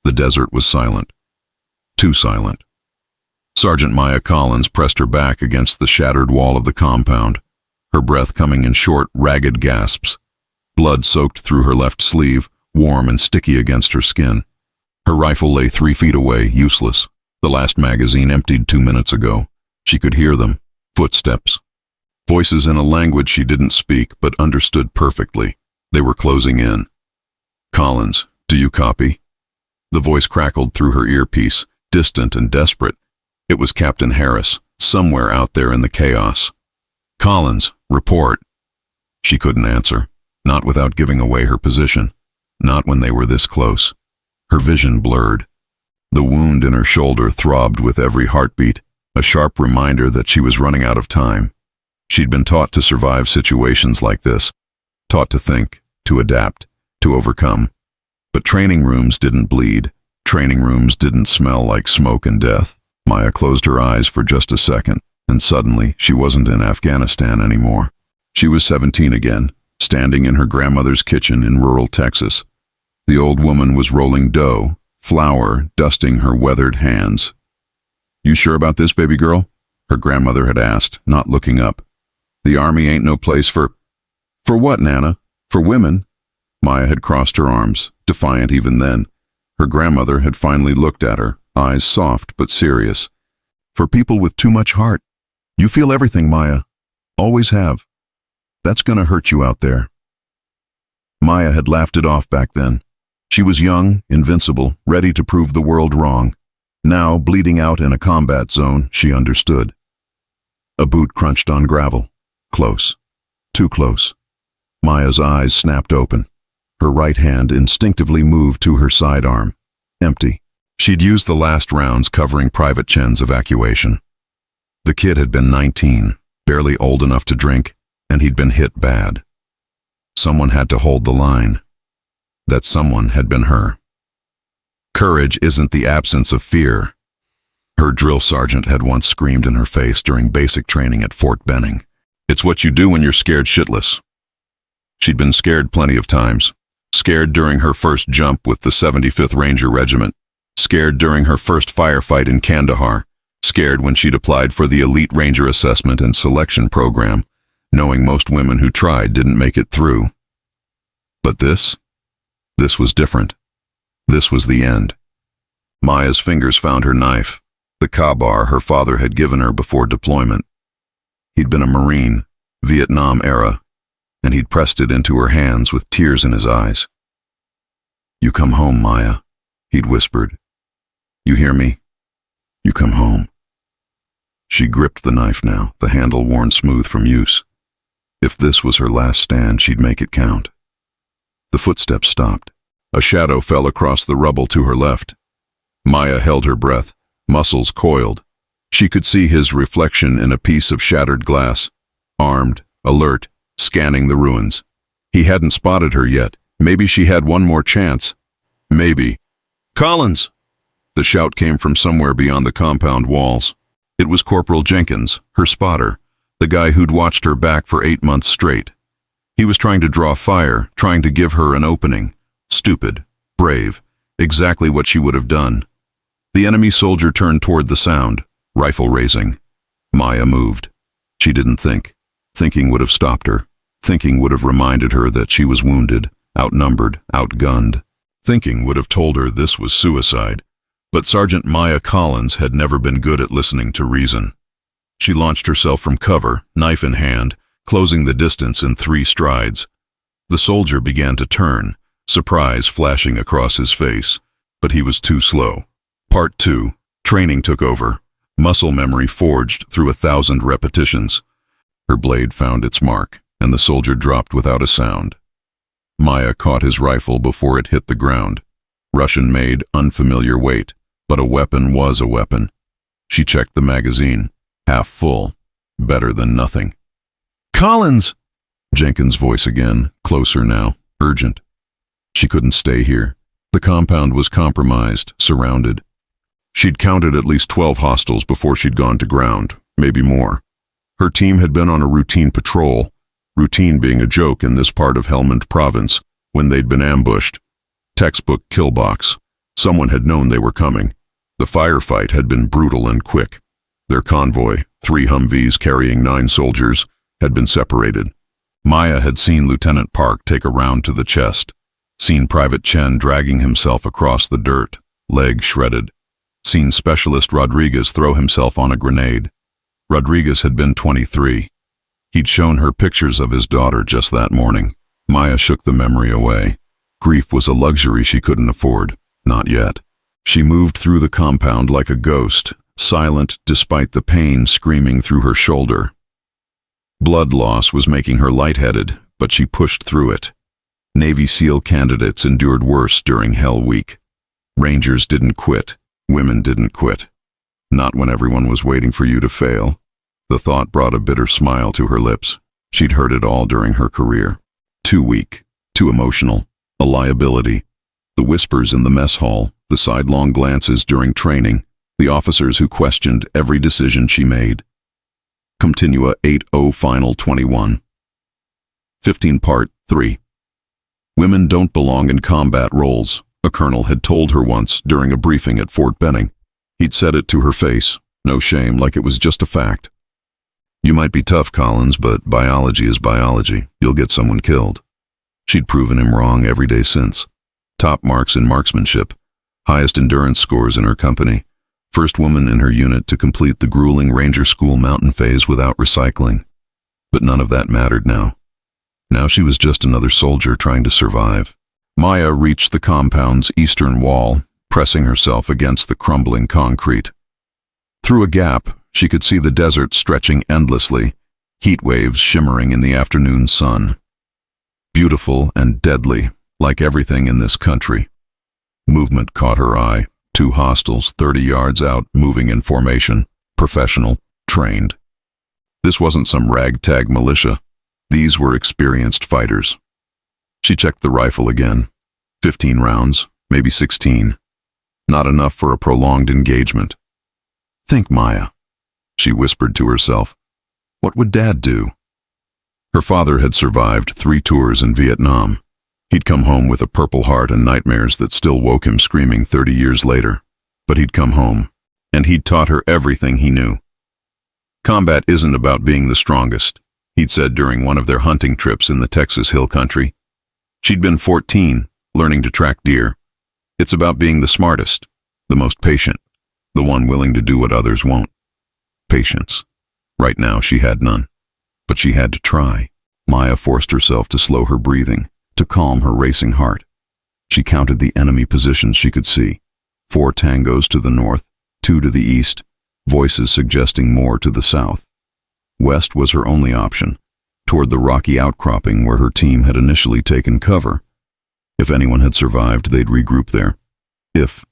The desert was silent. Too silent. Sergeant Maya Collins pressed her back against the shattered wall of the compound, her breath coming in short, ragged gasps. Blood soaked through her left sleeve, warm and sticky against her skin. Her rifle lay 3 feet away, useless. The last magazine emptied 2 minutes ago. She could hear them. Footsteps. Voices in a language she didn't speak, but understood perfectly. They were closing in. "Collins, do you copy?" The voice crackled through her earpiece, distant and desperate. It was Captain Harris, somewhere out there in the chaos. "Collins, report." She couldn't answer, not without giving away her position, not when they were this close. Her vision blurred. The wound in her shoulder throbbed with every heartbeat, a sharp reminder that she was running out of time. She'd been taught to survive situations like this, taught to think, to adapt, to overcome. But training rooms didn't bleed. Training rooms didn't smell like smoke and death. Maya closed her eyes for just a second, and suddenly she wasn't in Afghanistan anymore. She was 17 again, standing in her grandmother's kitchen in rural Texas. The old woman was rolling dough, flour dusting her weathered hands. "You sure about this, baby girl?" her grandmother had asked, not looking up. "The army ain't no place for—" "For what, Nana? For women?" Maya had crossed her arms, defiant even then. Her grandmother had finally looked at her, eyes soft but serious. "For people with too much heart. You feel everything, Maya. Always have. That's gonna hurt you out there." Maya had laughed it off back then. She was young, invincible, ready to prove the world wrong. Now, bleeding out in a combat zone, she understood. A boot crunched on gravel. Close. Too close. Maya's eyes snapped open. Her right hand instinctively moved to her sidearm. Empty. She'd used the last rounds covering Private Chen's evacuation. The kid had been 19, barely old enough to drink, and he'd been hit bad. Someone had to hold the line. That someone had been her. Courage isn't the absence of fear. Her drill sergeant had once screamed in her face during basic training at Fort Benning. It's what you do when you're scared shitless. She'd been scared plenty of times. Scared during her first jump with the 75th Ranger Regiment. Scared during her first firefight in Kandahar. Scared when she'd applied for the Elite Ranger Assessment and Selection Program, knowing most women who tried didn't make it through. But this was different. This was the end. Maya's fingers found her knife, the Ka-bar her father had given her before deployment. He'd been a Marine, Vietnam era, and he'd pressed it into her hands with tears in his eyes. "You come home, Maya," he'd whispered. "You hear me? You come home." She gripped the knife now, the handle worn smooth from use. If this was her last stand, she'd make it count. The footsteps stopped. A shadow fell across the rubble to her left. Maya held her breath, muscles coiled. She could see his reflection in a piece of shattered glass, armed, alert, scanning the ruins. He hadn't spotted her yet. Maybe she had one more chance. Maybe. "Collins!" The shout came from somewhere beyond the compound walls. It was Corporal Jenkins, her spotter, the guy who'd watched her back for 8 months straight. He was trying to draw fire, trying to give her an opening. Stupid, brave, exactly what she would have done. The enemy soldier turned toward the sound, rifle raising. Maya moved. She didn't think. Thinking would have stopped her. Thinking would have reminded her that she was wounded, outnumbered, outgunned. Thinking would have told her this was suicide. But Sergeant Maya Collins had never been good at listening to reason. She launched herself from cover, knife in hand, closing the distance in 3 strides. The soldier began to turn, surprise flashing across his face, but he was too slow. Part 2. Training took over. Muscle memory forged through 1,000 repetitions. Her blade found its mark, and the soldier dropped without a sound. Maya caught his rifle before it hit the ground. Russian-made, unfamiliar weight, but a weapon was a weapon. She checked the magazine, half full, better than nothing. "Collins!" Jenkins' voice again, closer now, urgent. She couldn't stay here. The compound was compromised, surrounded. She'd counted at least 12 hostiles before she'd gone to ground, maybe more. Her team had been on a routine patrol, routine being a joke in this part of Helmand Province, when they'd been ambushed. Textbook kill box. Someone had known they were coming. The firefight had been brutal and quick. Their convoy, 3 Humvees carrying 9 soldiers, had been separated. Maya had seen Lieutenant Park take a round to the chest, seen Private Chen dragging himself across the dirt, leg shredded, seen Specialist Rodriguez throw himself on a grenade. Rodriguez had been 23. He'd shown her pictures of his daughter just that morning. Maya shook the memory away. Grief was a luxury she couldn't afford. Not yet. She moved through the compound like a ghost, silent despite the pain screaming through her shoulder. Blood loss was making her lightheaded, but she pushed through it. Navy SEAL candidates endured worse during Hell Week. Rangers didn't quit. Women didn't quit. Not when everyone was waiting for you to fail. The thought brought a bitter smile to her lips. She'd heard it all during her career. Too weak, too emotional, a liability. The whispers in the mess hall, the sidelong glances during training, the officers who questioned every decision she made. Continua 8-0 Final 21. 15 Part 3. Women don't belong in combat roles, a colonel had told her once during a briefing at Fort Benning. He'd said it to her face, no shame, like it was just a fact. You might be tough, Collins, but biology is biology. You'll get someone killed. She'd proven him wrong every day since. Top marks in marksmanship, highest endurance scores in her company, first woman in her unit to complete the grueling Ranger School mountain phase without recycling. But none of that mattered now. Now she was just another soldier trying to survive. Maya reached the compound's eastern wall, pressing herself against the crumbling concrete. Through a gap, she could see the desert stretching endlessly, heat waves shimmering in the afternoon sun. Beautiful and deadly, like everything in this country. Movement caught her eye. 2 hostiles 30 yards out, moving in formation, professional, trained. This wasn't some ragtag militia. These were experienced fighters. She checked the rifle again. 15 rounds, maybe 16. Not enough for a prolonged engagement. Think, Maya, she whispered to herself. What would Dad do? Her father had survived 3 tours in Vietnam. He'd come home with a Purple Heart and nightmares that still woke him screaming 30 years later. But he'd come home, and he'd taught her everything he knew. Combat isn't about being the strongest, he'd said during one of their hunting trips in the Texas Hill Country. She'd been 14, learning to track deer. It's about being the smartest, the most patient, the one willing to do what others won't. Patience. Right now she had none. But she had to try. Maya forced herself to slow her breathing, to calm her racing heart. She counted the enemy positions she could see. 4 tangos to the north, 2 to the east, voices suggesting more to the south. West was her only option, toward the rocky outcropping where her team had initially taken cover. If anyone had survived, they'd regroup there. If.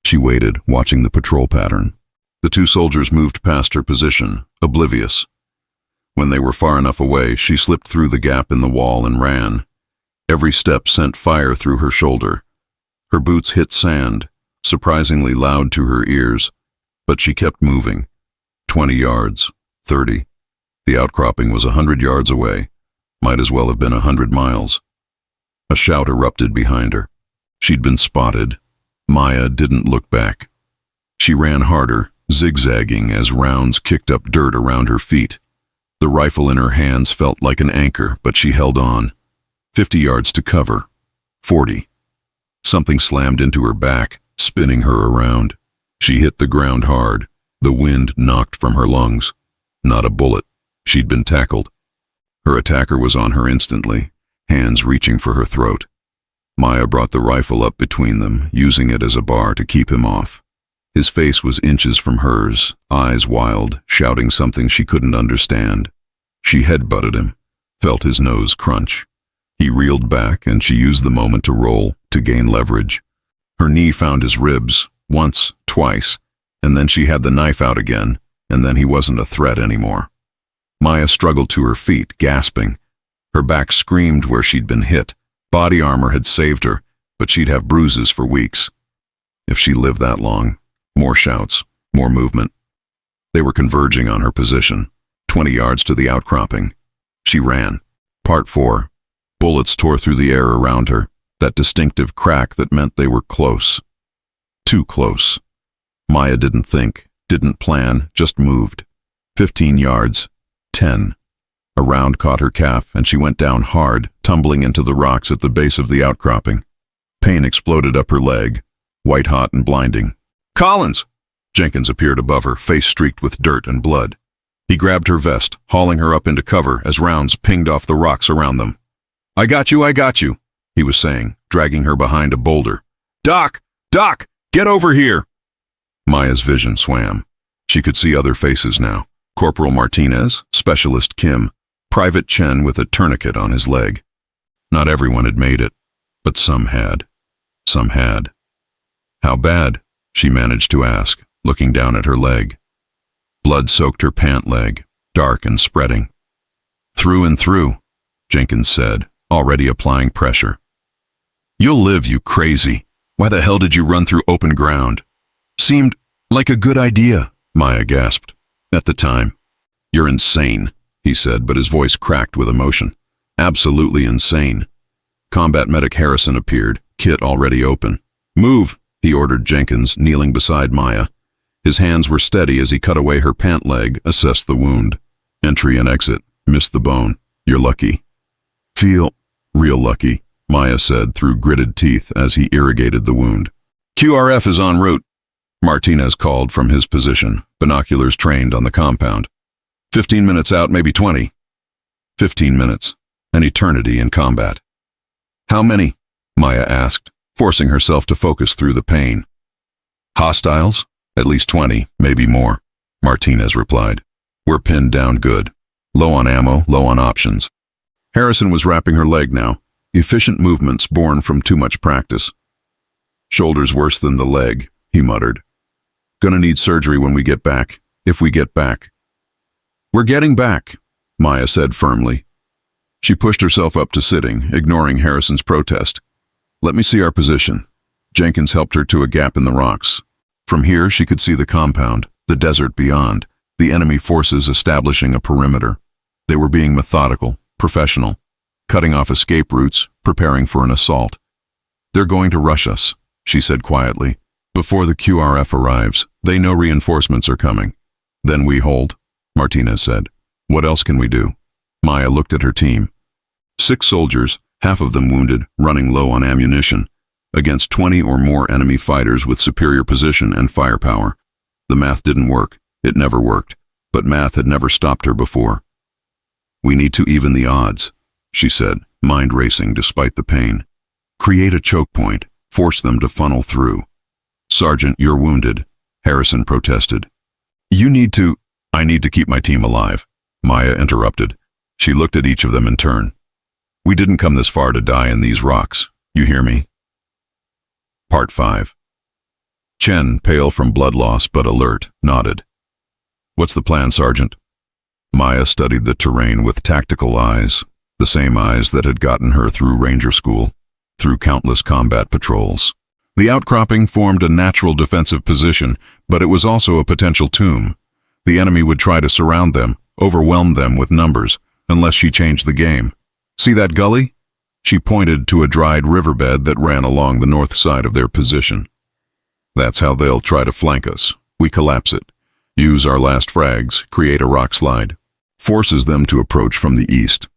She waited, watching the patrol pattern. The 2 soldiers moved past her position, oblivious. When they were far enough away, she slipped through the gap in the wall and ran. Every step sent fire through her shoulder. Her boots hit sand, surprisingly loud to her ears, but she kept moving. 20 yards, 30. The outcropping was 100 yards away. Might as well have been 100 miles. A shout erupted behind her. She'd been spotted. Maya didn't look back. She ran harder, zigzagging as rounds kicked up dirt around her feet. The rifle in her hands felt like an anchor, but she held on. 50 yards to cover. 40. Something slammed into her back, spinning her around. She hit the ground hard. The wind knocked from her lungs. Not a bullet. She'd been tackled. Her attacker was on her instantly, hands reaching for her throat. Maya brought the rifle up between them, using it as a bar to keep him off. His face was inches from hers, eyes wild, shouting something she couldn't understand. She headbutted him, felt his nose crunch. He reeled back, and she used the moment to roll, to gain leverage. Her knee found his ribs, once, twice, and then she had the knife out again, and then he wasn't a threat anymore. Maya struggled to her feet, gasping. Her back screamed where she'd been hit. Body armor had saved her, but she'd have bruises for weeks. If she lived that long, more shouts, more movement. They were converging on her position, 20 yards to the outcropping. She ran. Part 4. Bullets tore through the air around her. that distinctive crack that meant they were close. Too close. Maya didn't think, didn't plan, just moved. 15 yards. 10. A round caught her calf, and she went down hard, tumbling into the rocks at the base of the outcropping. Pain exploded up her leg, white-hot and blinding. "Collins!" Jenkins appeared above her, face streaked with dirt and blood. He grabbed her vest, hauling her up into cover as rounds pinged off the rocks around them. I got you, he was saying, dragging her behind a boulder. Doc! Doc! Get over here!" Maya's vision swam. She could see other faces now. Corporal Martinez, Specialist Kim, Private Chen with a tourniquet on his leg. Not everyone had made it, but some had. Some had. "How bad?" she managed to ask, looking down at her leg. Blood soaked her pant leg, dark and spreading. "Through and through," Jenkins said, already applying pressure. "You'll live, you crazy. Why the hell did you run through open ground?" "Seemed like a good idea," Maya gasped. "At the time." "You're insane," he said, but his voice cracked with emotion. "Absolutely insane." Combat medic Harrison appeared, kit already open. "Move," he ordered Jenkins, kneeling beside Maya. His hands were steady as he cut away her pant leg, assessed the wound. "Entry and exit. Missed the bone. You're lucky." "Feel real lucky," Maya said through gritted teeth as he irrigated the wound. "QRF is en route," Martinez called from his position, binoculars trained on the compound. 15 minutes out, maybe 20. 15 minutes. An eternity in combat. "How many?" Maya asked, forcing herself to focus through the pain. "Hostiles? At least 20, maybe more," Martinez replied. "We're pinned down good. Low on ammo, low on options." Harrison was wrapping her leg now, efficient movements born from too much practice. "Shoulder's worse than the leg," he muttered. "Gonna need surgery when we get back, if we get back." "We're getting back," Maya said firmly. She pushed herself up to sitting, ignoring Harrison's protest. "Let me see our position." Jenkins helped her to a gap in the rocks. From here she could see the compound, the desert beyond, the enemy forces establishing a perimeter. They were being methodical, professional, cutting off escape routes, preparing for an assault. "They're going to rush us," she said quietly. "Before the QRF arrives, they know reinforcements are coming. Then we hold," Martinez said. "What else can we do?" Maya looked at her team. 6 soldiers, half of them wounded, running low on ammunition, against 20 or more enemy fighters with superior position and firepower. The math didn't work. It never worked. But math had never stopped her before. "We need to even the odds," she said, mind racing despite the pain. "Create a choke point. Force them to funnel through." "Sergeant, you're wounded," Harrison protested. I need to keep my team alive," Maya interrupted. She looked at each of them in turn. "We didn't come this far to die in these rocks. You hear me?" Part 5. Chen, pale from blood loss but alert, nodded. "What's the plan, Sergeant?" Maya studied the terrain with tactical eyes, the same eyes that had gotten her through Ranger School, through countless combat patrols. The outcropping formed a natural defensive position, but it was also a potential tomb. The enemy would try to surround them, overwhelm them with numbers, unless she changed the game. "See that gully?" She pointed to a dried riverbed that ran along the north side of their position. "That's how they'll try to flank us. We collapse it. Use our last frags, create a rock slide. Forces them to approach from the east.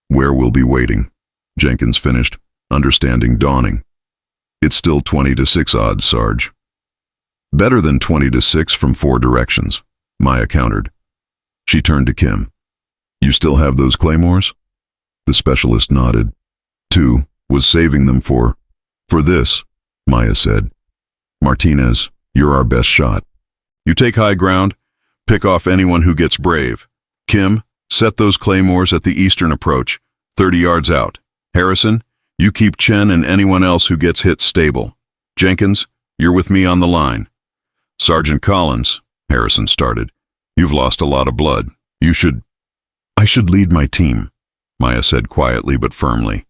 Where we'll be waiting," Jenkins finished, understanding dawning. "It's still 20-6 odds, Sarge." "Better than 20-6 from 4 directions," Maya countered. She turned to Kim. "You still have those claymores?" The specialist nodded. 2 was saving them for this, Maya said. "Martinez, you're our best shot. You take high ground, pick off anyone who gets brave. Kim, set those claymores at the eastern approach, 30 yards out. Harrison, you keep Chen and anyone else who gets hit stable. Jenkins, you're with me on the line." "Sergeant Collins," Harrison started, "you've lost a lot of blood. I should lead my team," Maya said quietly but firmly.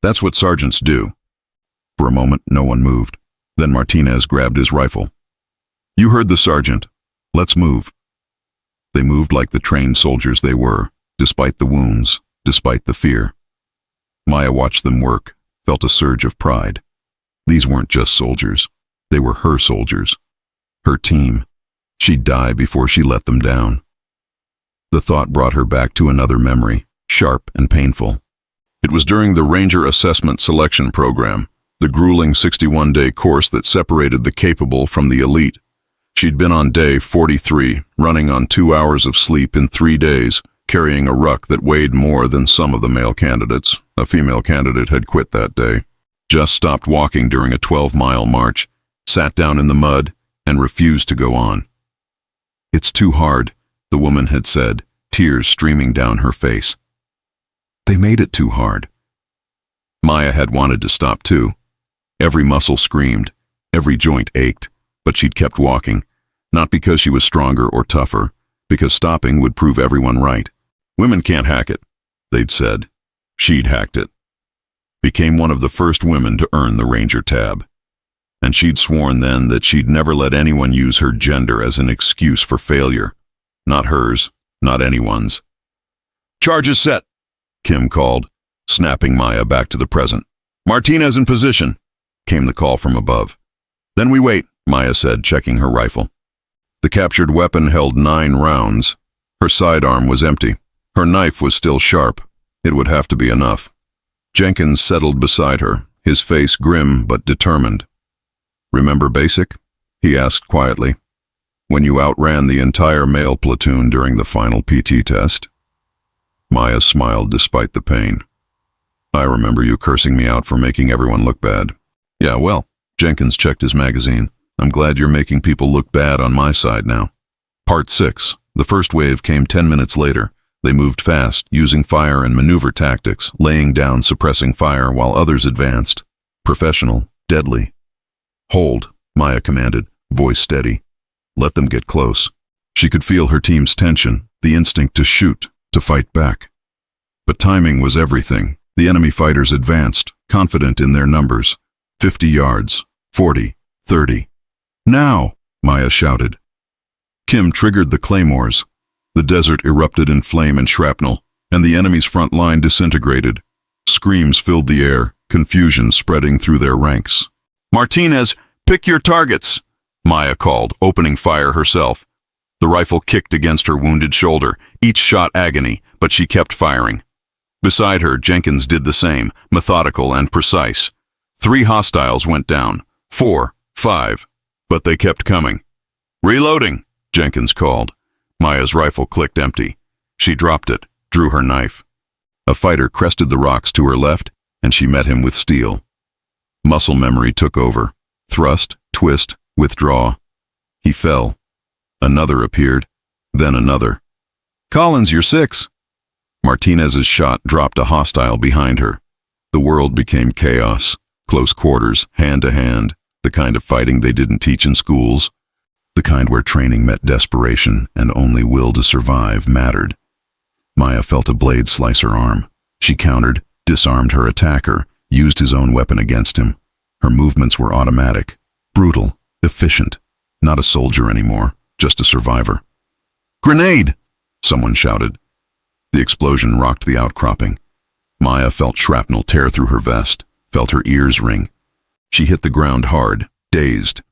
"That's what sergeants do." For a moment, no one moved. Then Martinez grabbed his rifle. "You heard the sergeant. Let's move." They moved like the trained soldiers they were, despite the wounds, despite the fear. Maya watched them work, felt a surge of pride. These weren't just soldiers. They were her soldiers. Her team. She'd die before she let them down. The thought brought her back to another memory, sharp and painful. It was during the Ranger Assessment Selection Program, the grueling 61-day course that separated the capable from the elite. She'd been on day 43, running on 2 hours of sleep in 3 days, carrying a ruck that weighed more than some of the male candidates. A female candidate had quit that day, just stopped walking during a 12-mile march, sat down in the mud, and refused to go on. "It's too hard," the woman had said, tears streaming down her face. They made it too hard. Maya had wanted to stop too. Every muscle screamed, every joint ached, but she'd kept walking, not because she was stronger or tougher, because stopping would prove everyone right. "Women can't hack it," they'd said. She'd hacked it. Became one of the first women to earn the Ranger tab. And she'd sworn then that she'd never let anyone use her gender as an excuse for failure. Not hers, not anyone's. "Charges set," Kim called, snapping Maya back to the present. "Martinez in position," came the call from above. "Then we wait," Maya said, checking her rifle. The captured weapon held 9 rounds. Her sidearm was empty. Her knife was still sharp. It would have to be enough. Jenkins settled beside her, his face grim but determined. "Remember basic?" he asked quietly. "When you outran the entire male platoon during the final PT test?" Maya smiled despite the pain. "I remember you cursing me out for making everyone look bad." "Yeah, well," Jenkins checked his magazine. "I'm glad you're making people look bad on my side now." Part 6. The first wave came 10 minutes later. They moved fast, using fire and maneuver tactics, laying down suppressing fire while others advanced. Professional, deadly. "Hold," Maya commanded, voice steady. "Let them get close." She could feel her team's tension, the instinct to shoot, to fight back. But timing was everything. The enemy fighters advanced, confident in their numbers. 50 yards, 40, 30. "Now!" Maya shouted. Kim triggered the claymores. The desert erupted in flame and shrapnel, and the enemy's front line disintegrated. Screams filled the air, confusion spreading through their ranks. "Martinez, pick your targets!" Maya called, opening fire herself. The rifle kicked against her wounded shoulder, each shot agony, but she kept firing. Beside her, Jenkins did the same, methodical and precise. 3 hostiles went down, 4, 5, but they kept coming. "Reloading," Jenkins called. Maya's rifle clicked empty. She dropped it, drew her knife. A fighter crested the rocks to her left, and she met him with steel. Muscle memory took over. Thrust, twist, withdraw. He fell. Another appeared, then another. "Collins, you're 6. Martinez's shot dropped a hostile behind her. The world became chaos. Close quarters, hand to hand, the kind of fighting they didn't teach in schools. The kind where training met desperation and only will to survive mattered. Maya felt a blade slice her arm. She countered, disarmed her attacker, used his own weapon against him. Her movements were automatic, brutal, efficient. Not a soldier anymore, just a survivor. "Grenade!" someone shouted. The explosion rocked the outcropping. Maya felt shrapnel tear through her vest, felt her ears ring. She hit the ground hard, dazed.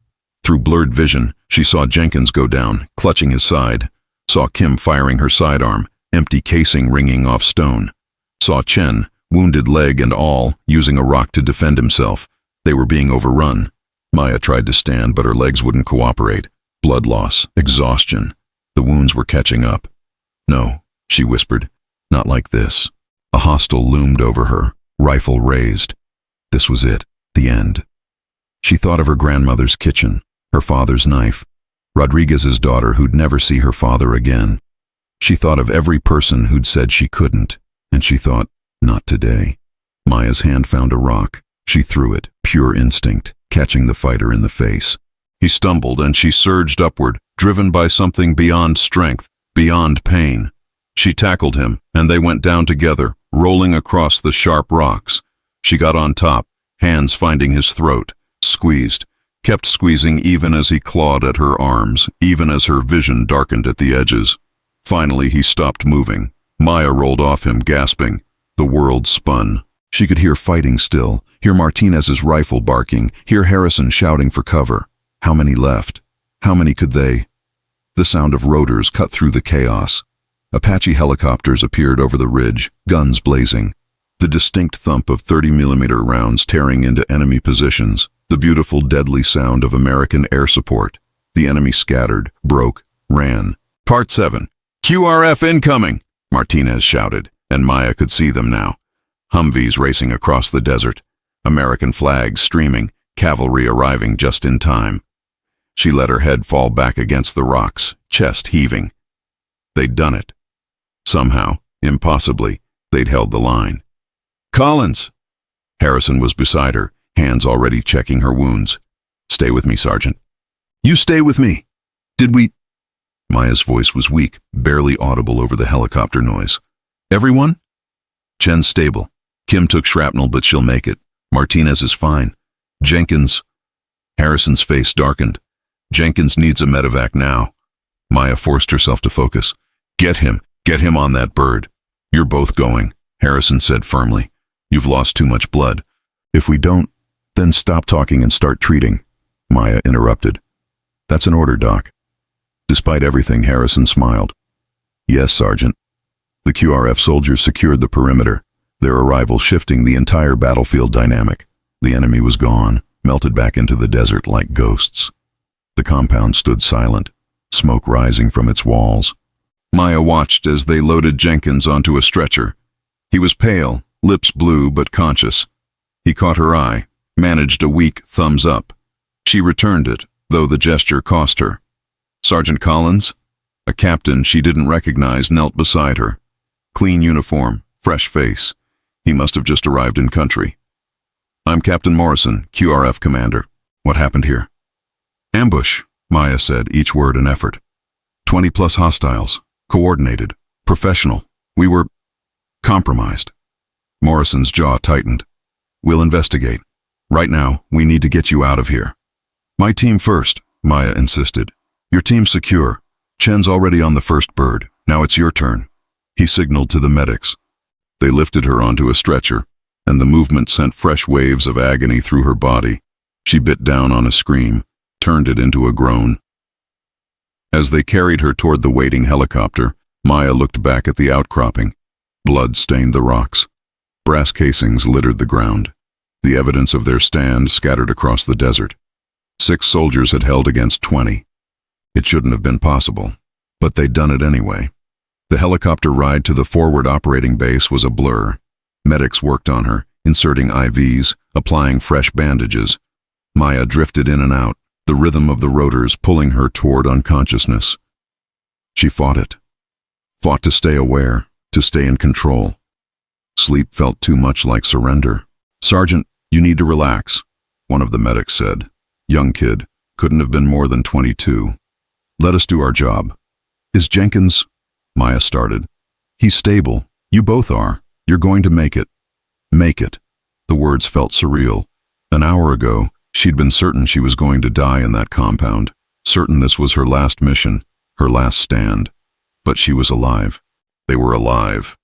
Through blurred vision, she saw Jenkins go down, clutching his side. Saw Kim firing her sidearm, empty casing ringing off stone. Saw Chen, wounded leg and all, using a rock to defend himself. They were being overrun. Maya tried to stand, but her legs wouldn't cooperate. Blood loss, exhaustion. The wounds were catching up. "No," she whispered. "Not like this." A hostile loomed over her, rifle raised. This was it, the end. She thought of her grandmother's kitchen, her father's knife, Rodriguez's daughter who'd never see her father again. She thought of every person who'd said she couldn't, and she thought, not today. Maya's hand found a rock. She threw it, pure instinct, catching the fighter in the face. He stumbled and she surged upward, driven by something beyond strength, beyond pain. She tackled him, and they went down together, rolling across the sharp rocks. She got on top, hands finding his throat, squeezed, kept squeezing even as he clawed at her arms, even as her vision darkened at the edges. Finally, he stopped moving. Maya rolled off him, gasping. The world spun. She could hear fighting still, hear Martinez's rifle barking, hear Harrison shouting for cover. How many left? How many could they? The sound of rotors cut through the chaos. Apache helicopters appeared over the ridge, guns blazing. The distinct thump of 30mm rounds tearing into enemy positions. The beautiful, deadly sound of American air support. The enemy scattered, broke, ran. Part 7. QRF incoming! Martinez shouted, and Maya could see them now. Humvees racing across the desert. American flags streaming, cavalry arriving just in time. She let her head fall back against the rocks, chest heaving. They'd done it. Somehow, impossibly, they'd held the line. Collins! Harrison was beside her, hands already checking her wounds. Stay with me, Sergeant. You stay with me. Did we... Maya's voice was weak, barely audible over the helicopter noise. Everyone? Chen's stable. Kim took shrapnel, but she'll make it. Martinez is fine. Jenkins... Harrison's face darkened. Jenkins needs a medevac now. Maya forced herself to focus. Get him on that bird. You're both going, Harrison said firmly. You've lost too much blood. If we don't, then stop talking and start treating, Maya interrupted. That's an order, Doc. Despite everything, Harrison smiled. Yes, Sergeant. The QRF soldiers secured the perimeter, their arrival shifting the entire battlefield dynamic. The enemy was gone, melted back into the desert like ghosts. The compound stood silent, smoke rising from its walls. Maya watched as they loaded Jenkins onto a stretcher. He was pale, lips blue but conscious. He caught her eye, managed a weak thumbs up. She returned it, though the gesture cost her. Sergeant Collins? A captain she didn't recognize knelt beside her. Clean uniform, fresh face. He must have just arrived in country. I'm Captain Morrison, QRF commander. What happened here? Ambush, Maya said, each word an effort. 20+ hostiles. Coordinated. Professional. We were... compromised. Morrison's jaw tightened. We'll investigate. Right now, we need to get you out of here. My team first, Maya insisted. Your team's secure. Chen's already on the first bird. Now it's your turn. He signaled to the medics. They lifted her onto a stretcher, and the movement sent fresh waves of agony through her body. She bit down on a scream, turned it into a groan. As they carried her toward the waiting helicopter, Maya looked back at the outcropping. Blood stained the rocks. Brass casings littered the ground. The evidence of their stand scattered across the desert. 6 soldiers had held against 20. It shouldn't have been possible, but they'd done it anyway. The helicopter ride to the forward operating base was a blur. Medics worked on her, inserting IVs, applying fresh bandages. Maya drifted in and out, the rhythm of the rotors pulling her toward unconsciousness. She fought it. Fought to stay aware, to stay in control. Sleep felt too much like surrender. Sergeant, you need to relax, one of the medics said. Young kid, couldn't have been more than 22. Let us do our job. Is Jenkins... Maya started. He's stable. You both are. You're going to make it. Make it. The words felt surreal. An hour ago, she'd been certain she was going to die in that compound, certain this was her last mission, her last stand. But she was alive. They were alive.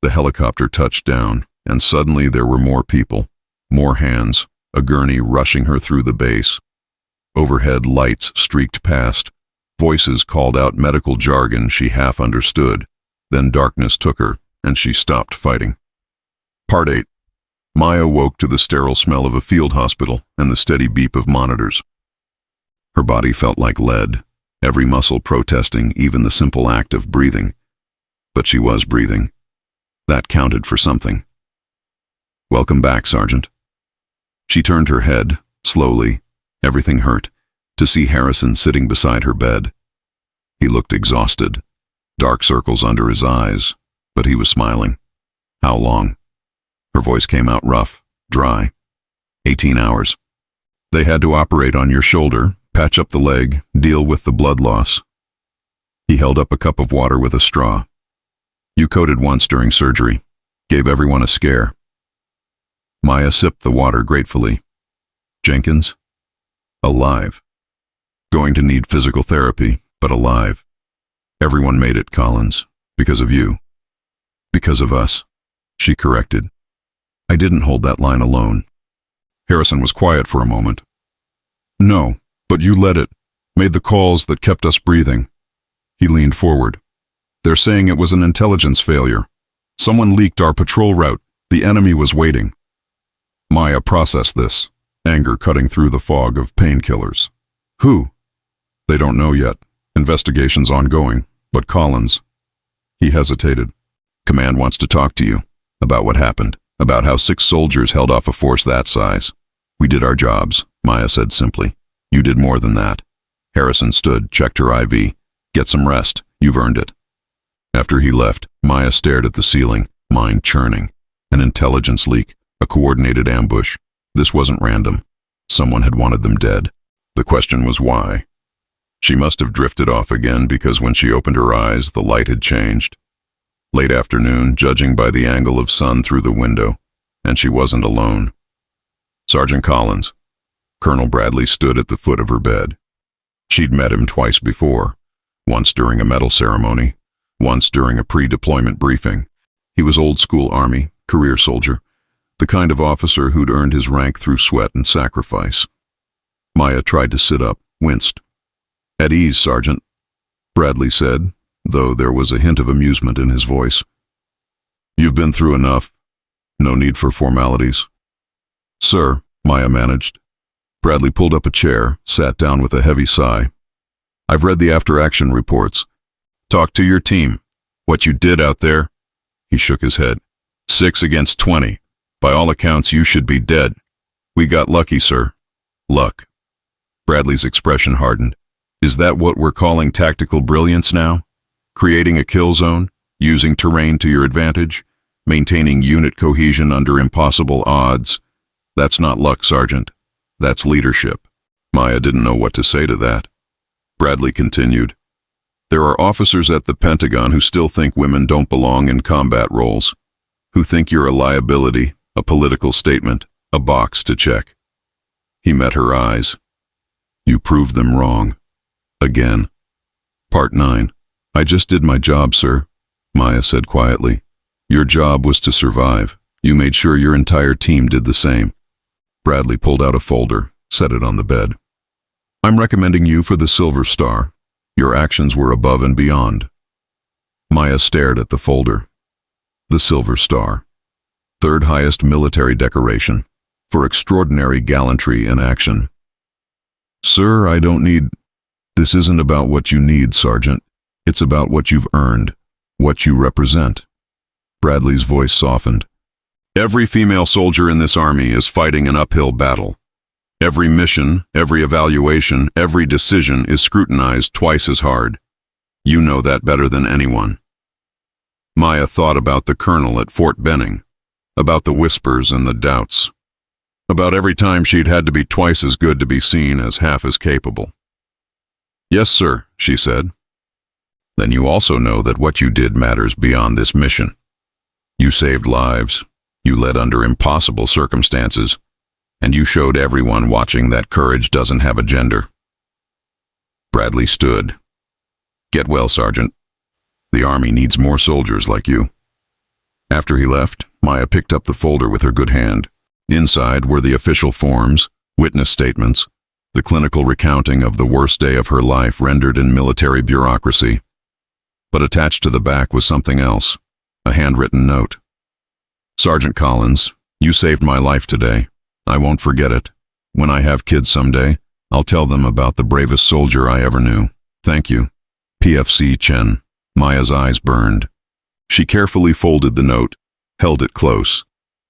The helicopter touched down, and suddenly there were more people, more hands, a gurney rushing her through the base. Overhead lights streaked past. Voices called out medical jargon she half understood. Then darkness took her, and she stopped fighting. Part 8. Maya woke to the sterile smell of a field hospital and the steady beep of monitors. Her body felt like lead, every muscle protesting even the simple act of breathing. But she was breathing. That counted for something. Welcome back, Sergeant. She turned her head, slowly, everything hurt, to see Harrison sitting beside her bed. He looked exhausted, dark circles under his eyes, but he was smiling. How long? Her voice came out rough, dry. 18 hours. They had to operate on your shoulder, patch up the leg, deal with the blood loss. He held up a cup of water with a straw. You coded once during surgery. Gave everyone a scare. Maya sipped the water gratefully. Jenkins? Alive. Going to need physical therapy, but alive. Everyone made it, Collins. Because of you. Because of us. She corrected. I didn't hold that line alone. Harrison was quiet for a moment. No, but you led it. Made the calls that kept us breathing. He leaned forward. They're saying it was an intelligence failure. Someone leaked our patrol route. The enemy was waiting. Maya processed this, anger cutting through the fog of painkillers. Who? They don't know yet. Investigation's ongoing, but Collins. He hesitated. Command wants to talk to you about what happened, about how 6 soldiers held off a force that size. We did our jobs, Maya said simply. You did more than that. Harrison stood, checked her IV. Get some rest. You've earned it. After he left, Maya stared at the ceiling, mind churning. An intelligence leak, a coordinated ambush. This wasn't random. Someone had wanted them dead. The question was why. She must have drifted off again because when she opened her eyes, the light had changed. Late afternoon, judging by the angle of sun through the window, and she wasn't alone. Sergeant Collins. Colonel Bradley stood at the foot of her bed. She'd met him twice before, once during a medal ceremony, once during a pre-deployment briefing. He was old-school Army, career soldier, the kind of officer who'd earned his rank through sweat and sacrifice. Maya tried to sit up, winced. At ease, Sergeant, Bradley said, though there was a hint of amusement in his voice. You've been through enough. No need for formalities. Sir, Maya managed. Bradley pulled up a chair, sat down with a heavy sigh. I've read the after-action reports. Talk to your team. What you did out there? He shook his head. 6 against 20. By all accounts, you should be dead. We got lucky, sir. Luck. Bradley's expression hardened. Is that what we're calling tactical brilliance now? Creating a kill zone, using terrain to your advantage, maintaining unit cohesion under impossible odds. That's not luck, Sergeant. That's leadership. Maya didn't know what to say to that. Bradley continued. There are officers at the Pentagon who still think women don't belong in combat roles, who think you're a liability, a political statement, a box to check. He met her eyes. You proved them wrong. Again. Part 9. I just did my job, sir, Maya said quietly. Your job was to survive. You made sure your entire team did the same. Bradley pulled out a folder, set it on the bed. I'm recommending you for the Silver Star. Your actions were above and beyond. Maya stared at the folder. The Silver Star. 3rd highest military decoration, for extraordinary gallantry in action. Sir, I don't need... This isn't about what you need, Sergeant. It's about what you've earned, what you represent. Bradley's voice softened. Every female soldier in this army is fighting an uphill battle. Every mission, every evaluation, every decision is scrutinized twice as hard. You know that better than anyone. Maya thought about the colonel at Fort Benning, about the whispers and the doubts, about every time she'd had to be twice as good to be seen as half as capable. Yes, sir, she said. Then you also know that what you did matters beyond this mission. You saved lives, you led under impossible circumstances, and you showed everyone watching that courage doesn't have a gender. Bradley stood. Get well, Sergeant. The Army needs more soldiers like you. After he left, Maya picked up the folder with her good hand. Inside were the official forms, witness statements, the clinical recounting of the worst day of her life rendered in military bureaucracy. But attached to the back was something else, a handwritten note. Sergeant Collins, you saved my life today. I won't forget it. When I have kids someday, I'll tell them about the bravest soldier I ever knew. Thank you. PFC Chen. Maya's eyes burned. She carefully folded the note, held it close.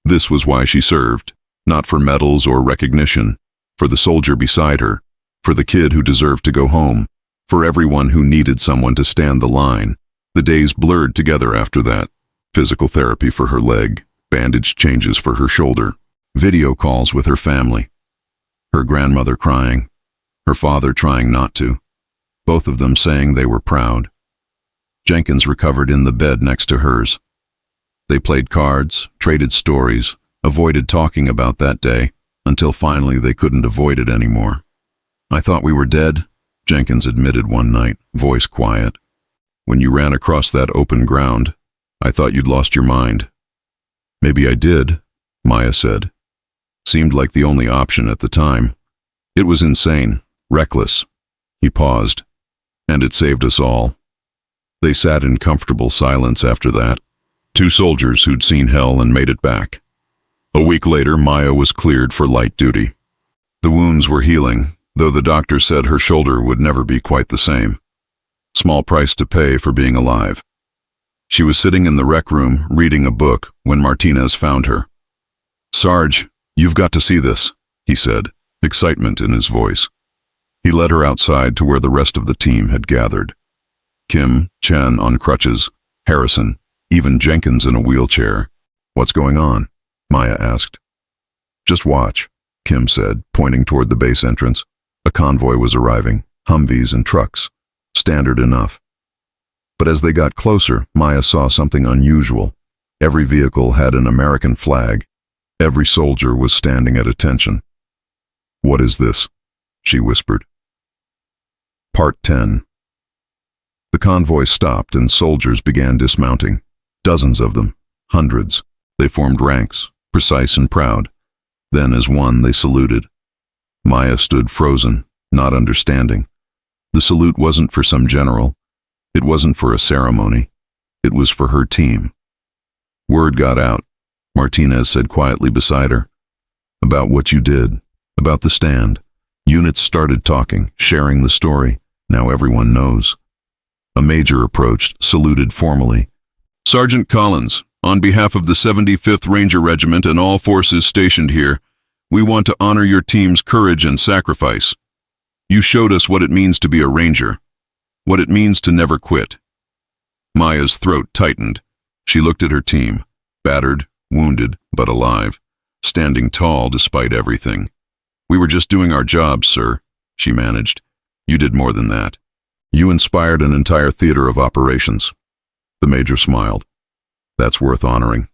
This was why she served, not for medals or recognition, for the soldier beside her, for the kid who deserved to go home, for everyone who needed someone to stand the line. The days blurred together after that. Physical therapy for her leg, bandage changes for her shoulder, video calls with her family. Her grandmother crying, her father trying not to, both of them saying they were proud. Jenkins recovered in the bed next to hers. They played cards, traded stories, avoided talking about that day, until finally they couldn't avoid it anymore. I thought we were dead, Jenkins admitted one night, voice quiet. When you ran across that open ground, I thought you'd lost your mind. Maybe I did, Maya said. Seemed like the only option at the time. It was insane, reckless. He paused, and it saved us all. They sat in comfortable silence after that. Two soldiers who'd seen hell and made it back. A week later, Maya was cleared for light duty. The wounds were healing, though the doctor said her shoulder would never be quite the same. Small price to pay for being alive. She was sitting in the rec room reading a book when Martinez found her. "Sarge, you've got to see this," he said, excitement in his voice. He led her outside to where the rest of the team had gathered. Kim, Chen on crutches, Harrison, even Jenkins in a wheelchair. "What's going on?" Maya asked. "Just watch," Kim said, pointing toward the base entrance. A convoy was arriving, Humvees and trucks. Standard enough. But as they got closer, Maya saw something unusual. Every vehicle had an American flag. Every soldier was standing at attention. "What is this?" she whispered. Part 10. The convoy stopped and soldiers began dismounting. Dozens of them, hundreds. They formed ranks, precise and proud. Then as one they saluted. Maya stood frozen, not understanding. The salute wasn't for some general. It wasn't for a ceremony. It was for her team. "Word got out," Martinez said quietly beside her. "About what you did, about the stand. Units started talking, sharing the story. Now everyone knows." A major approached, saluted formally. "Sergeant Collins, on behalf of the 75th Ranger Regiment and all forces stationed here, we want to honor your team's courage and sacrifice. You showed us what it means to be a Ranger, what it means to never quit." Maya's throat tightened. She looked at her team, battered, wounded, but alive, standing tall despite everything. "We were just doing our jobs, sir," she managed. "You did more than that. You inspired an entire theater of operations." The major smiled. "That's worth honoring."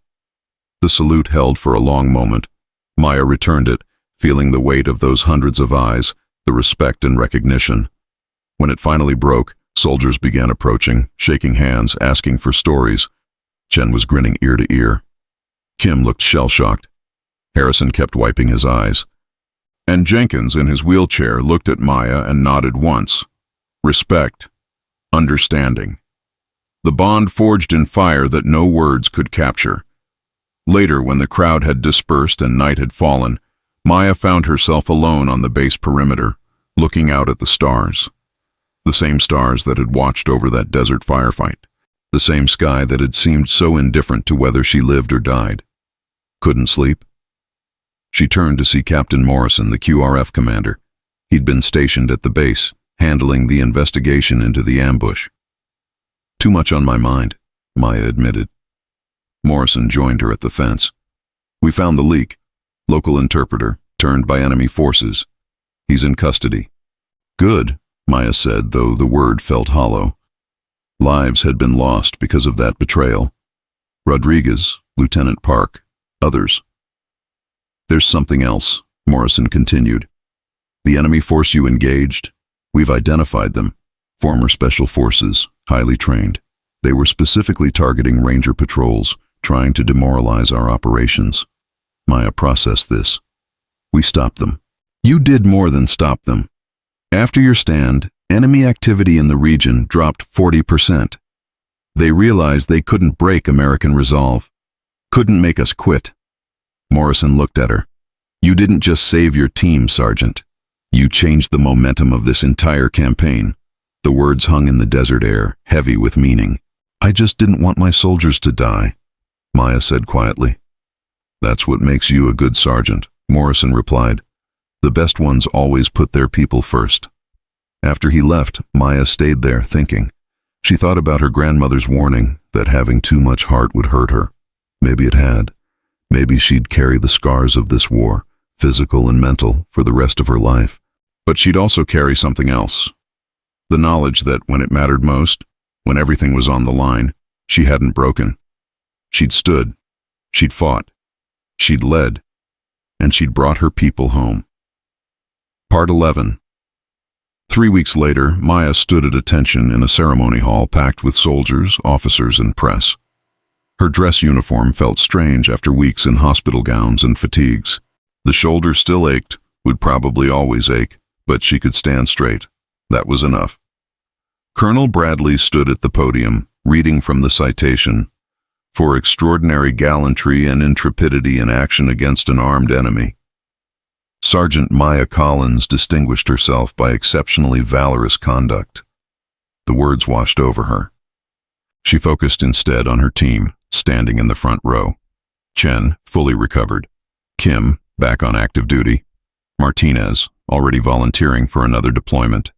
The salute held for a long moment. Maya returned it, feeling the weight of those hundreds of eyes, the respect and recognition. When it finally broke, soldiers began approaching, shaking hands, asking for stories. Chen was grinning ear to ear. Kim looked shell-shocked. Harrison kept wiping his eyes. And Jenkins, in his wheelchair, looked at Maya and nodded once. Respect. Understanding. The bond forged in fire that no words could capture. Later, when the crowd had dispersed and night had fallen, Maya found herself alone on the base perimeter, looking out at the stars. The same stars that had watched over that desert firefight. The same sky that had seemed so indifferent to whether she lived or died. Couldn't sleep? She turned to see Captain Morrison, the QRF commander. He'd been stationed at the base, handling the investigation into the ambush. "Too much on my mind," Maya admitted. Morrison joined her at the fence. "We found the leak. Local interpreter, turned by enemy forces. He's in custody." "Good," Maya said, though the word felt hollow. Lives had been lost because of that betrayal. Rodriguez, Lieutenant Park, others. "There's something else," Morrison continued. "The enemy force you engaged, we've identified them. Former special forces, highly trained. They were specifically targeting Ranger patrols, trying to demoralize our operations. Maya processed this. We stopped them. You did more than stop them. After your stand, enemy activity in the region dropped 40%. They realized they couldn't break American resolve, couldn't make us quit." Morrison looked at her. "You didn't just save your team, Sergeant. You changed the momentum of this entire campaign." The words hung in the desert air, heavy with meaning. "I just didn't want my soldiers to die," Maya said quietly. "That's what makes you a good sergeant," Morrison replied. "The best ones always put their people first." After he left, Maya stayed there thinking. She thought about her grandmother's warning that having too much heart would hurt her. Maybe it had. Maybe she'd carry the scars of this war, physical and mental, for the rest of her life. But she'd also carry something else. The knowledge that when it mattered most, when everything was on the line, she hadn't broken. She'd stood. She'd fought. She'd led. And she'd brought her people home. Part 11. 3 weeks later, Maya stood at attention in a ceremony hall packed with soldiers, officers, and press. Her dress uniform felt strange after weeks in hospital gowns and fatigues. The shoulder still ached, would probably always ache, but she could stand straight. That was enough. Colonel Bradley stood at the podium, reading from the citation, "For extraordinary gallantry and intrepidity in action against an armed enemy." Sergeant Maya Collins distinguished herself by exceptionally valorous conduct. The words washed over her. She focused instead on her team, standing in the front row. Chen, fully recovered. Kim, back on active duty. Martinez, already volunteering for another deployment.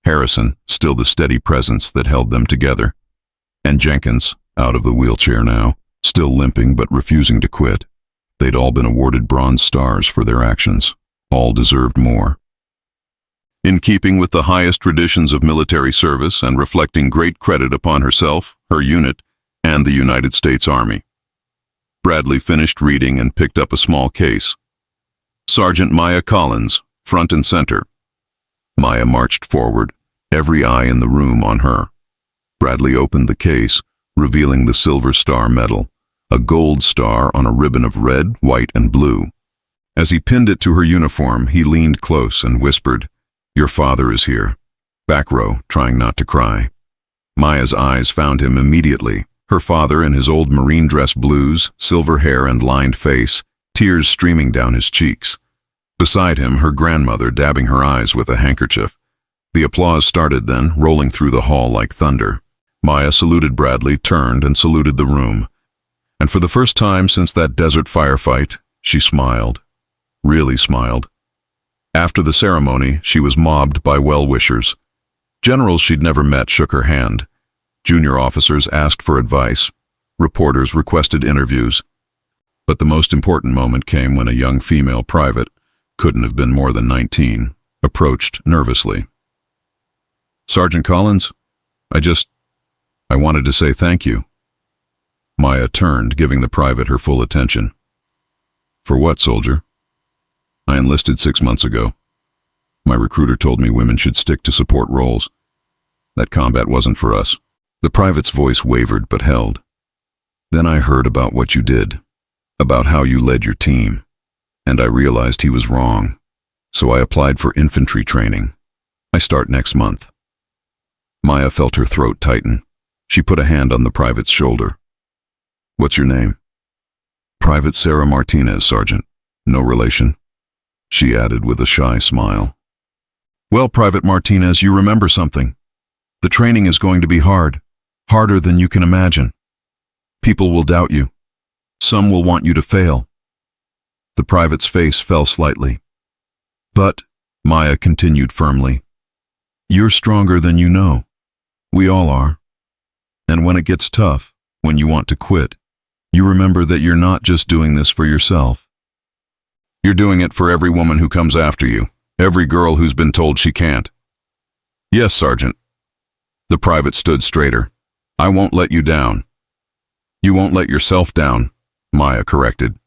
Harrison, still the steady presence that held them together. And Jenkins, out of the wheelchair now, still limping but refusing to quit. They'd all been awarded Bronze Stars for their actions. All deserved more. In keeping with the highest traditions of military service and reflecting great credit upon herself, her unit, and the United States Army. Bradley finished reading and picked up a small case. Sergeant Maya Collins, front and center. Maya marched forward, every eye in the room on her. Bradley opened the case, revealing the Silver Star Medal, a gold star on a ribbon of red, white, and blue. As he pinned it to her uniform, he leaned close and whispered, "Your father is here." Back row, trying not to cry. Maya's eyes found him immediately, her father in his old marine dress blues, silver hair and lined face, tears streaming down his cheeks. Beside him, her grandmother dabbing her eyes with a handkerchief. The applause started then, rolling through the hall like thunder. Maya saluted Bradley, turned and saluted the room. And for the first time since that desert firefight, she smiled. Really smiled. After the ceremony, she was mobbed by well-wishers. Generals she'd never met shook her hand. Junior officers asked for advice. Reporters requested interviews. But the most important moment came when a young female private, couldn't have been more than 19, approached nervously. "Sergeant Collins, I wanted to say thank you." Maya turned, giving the private her full attention. "For what, soldier?" "I enlisted 6 months ago. My recruiter told me women should stick to support roles. That combat wasn't for us." The private's voice wavered but held. "Then I heard about what you did, about how you led your team, and I realized he was wrong. So I applied for infantry training. I start next month." Maya felt her throat tighten. She put a hand on the private's shoulder. "What's your name?" "Private Sarah Martinez, Sergeant. No relation?" she added with a shy smile. "Well, Private Martinez, you remember something. The training is going to be hard, harder than you can imagine. People will doubt you. Some will want you to fail." The private's face fell slightly. "But," Maya continued firmly, "you're stronger than you know. We all are. And when it gets tough, when you want to quit, you remember that you're not just doing this for yourself. You're doing it for every woman who comes after you, every girl who's been told she can't." "Yes, Sergeant." The private stood straighter. "I won't let you down." "You won't let yourself down," Maya corrected.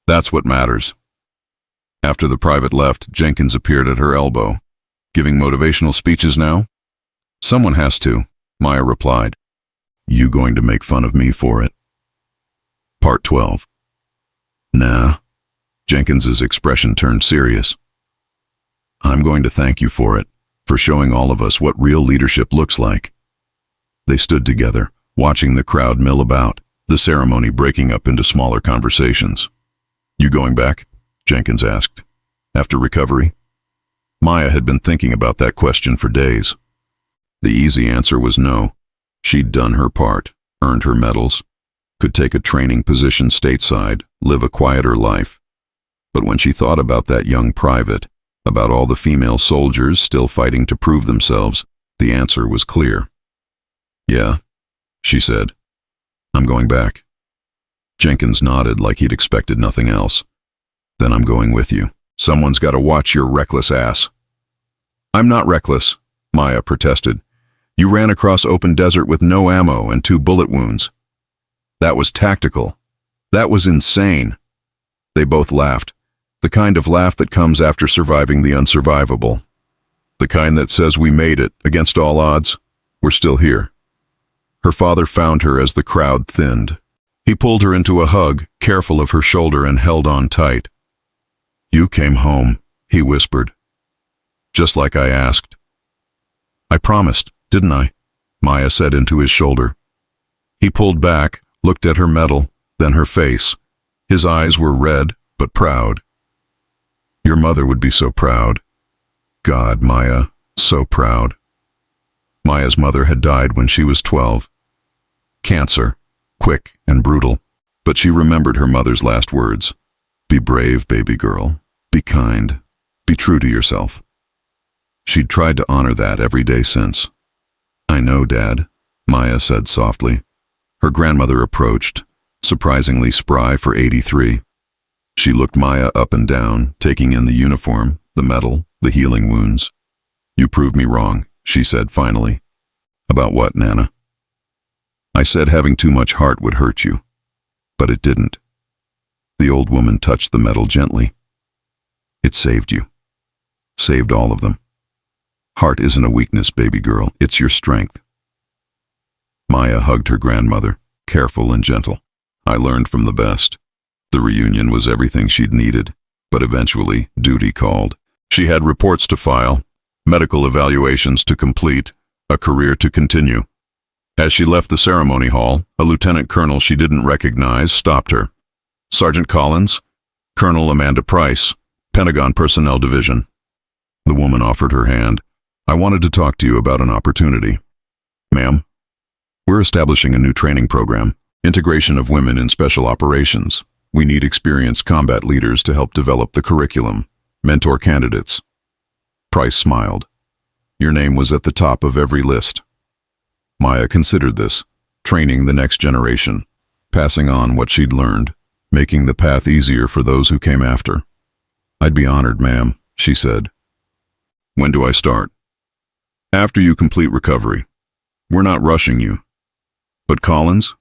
"That's what matters." After the private left, Jenkins appeared at her elbow. "Giving motivational speeches now?" "Someone has to," Maya replied. "You going to make fun of me for it?" Part 12. "Nah." Jenkins's expression turned serious. "I'm going to thank you for it, for showing all of us what real leadership looks like." They stood together, watching the crowd mill about, the ceremony breaking up into smaller conversations. "You going back?" Jenkins asked. "After recovery?" Maya had been thinking about that question for days. The easy answer was no. She'd done her part, earned her medals, could take a training position stateside, live a quieter life. But when she thought about that young private, about all the female soldiers still fighting to prove themselves, the answer was clear. "Yeah," she said. "I'm going back." Jenkins nodded like he'd expected nothing else. "Then I'm going with you. Someone's got to watch your reckless ass." "I'm not reckless," Maya protested. "You ran across open desert with no ammo and 2 bullet wounds. That was tactical. That was insane." They both laughed, the kind of laugh that comes after surviving the unsurvivable. The kind that says we made it, against all odds. We're still here. Her father found her as the crowd thinned. He pulled her into a hug, careful of her shoulder, and held on tight. You came home, he whispered. Just like I asked. I promised, didn't I? Maya said into his shoulder. He pulled back, looked at her medal, then her face. His eyes were red, but proud. Your mother would be so proud. God, Maya, so proud. Maya's mother had died when she was 12. Cancer, quick and brutal, but she remembered her mother's last words. Be brave, baby girl. Be kind. Be true to yourself. She'd tried to honor that every day since. I know, Dad, Maya said softly. Her grandmother approached, surprisingly spry for 83. She looked Maya up and down, taking in the uniform, the medal, the healing wounds. You proved me wrong, she said finally. About what, Nana? I said having too much heart would hurt you, but it didn't. The old woman touched the medal gently. It saved you. Saved all of them. Heart isn't a weakness, baby girl. It's your strength. Maya hugged her grandmother, careful and gentle. I learned from the best. The reunion was everything she'd needed, but eventually duty called. She had reports to file, medical evaluations to complete, a career to continue. As she left the ceremony hall, a lieutenant colonel she didn't recognize stopped her. Sergeant Collins, Colonel Amanda Price, Pentagon Personnel Division. The woman offered her hand. I wanted to talk to you about an opportunity. Ma'am, we're establishing a new training program, integration of women in special operations. We need experienced combat leaders to help develop the curriculum, mentor candidates. Price smiled. Your name was at the top of every list. Maya considered this, training the next generation, passing on what she'd learned, making the path easier for those who came after. I'd be honored, ma'am, she said. When do I start? After you complete recovery. We're not rushing you. But Collins?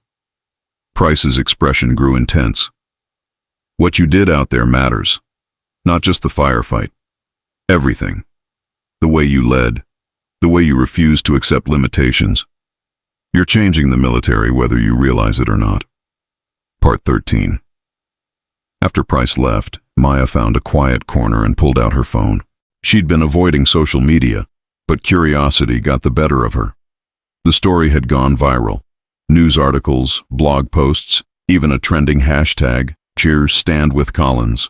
Price's expression grew intense. What you did out there matters. Not just the firefight. Everything. The way you led. The way you refused to accept limitations. You're changing the military whether you realize it or not. Part 13. After Price left, Maya found a quiet corner and pulled out her phone. She'd been avoiding social media, but curiosity got the better of her. The story had gone viral. News articles, blog posts, even a trending hashtag, Cheers Stand with Collins.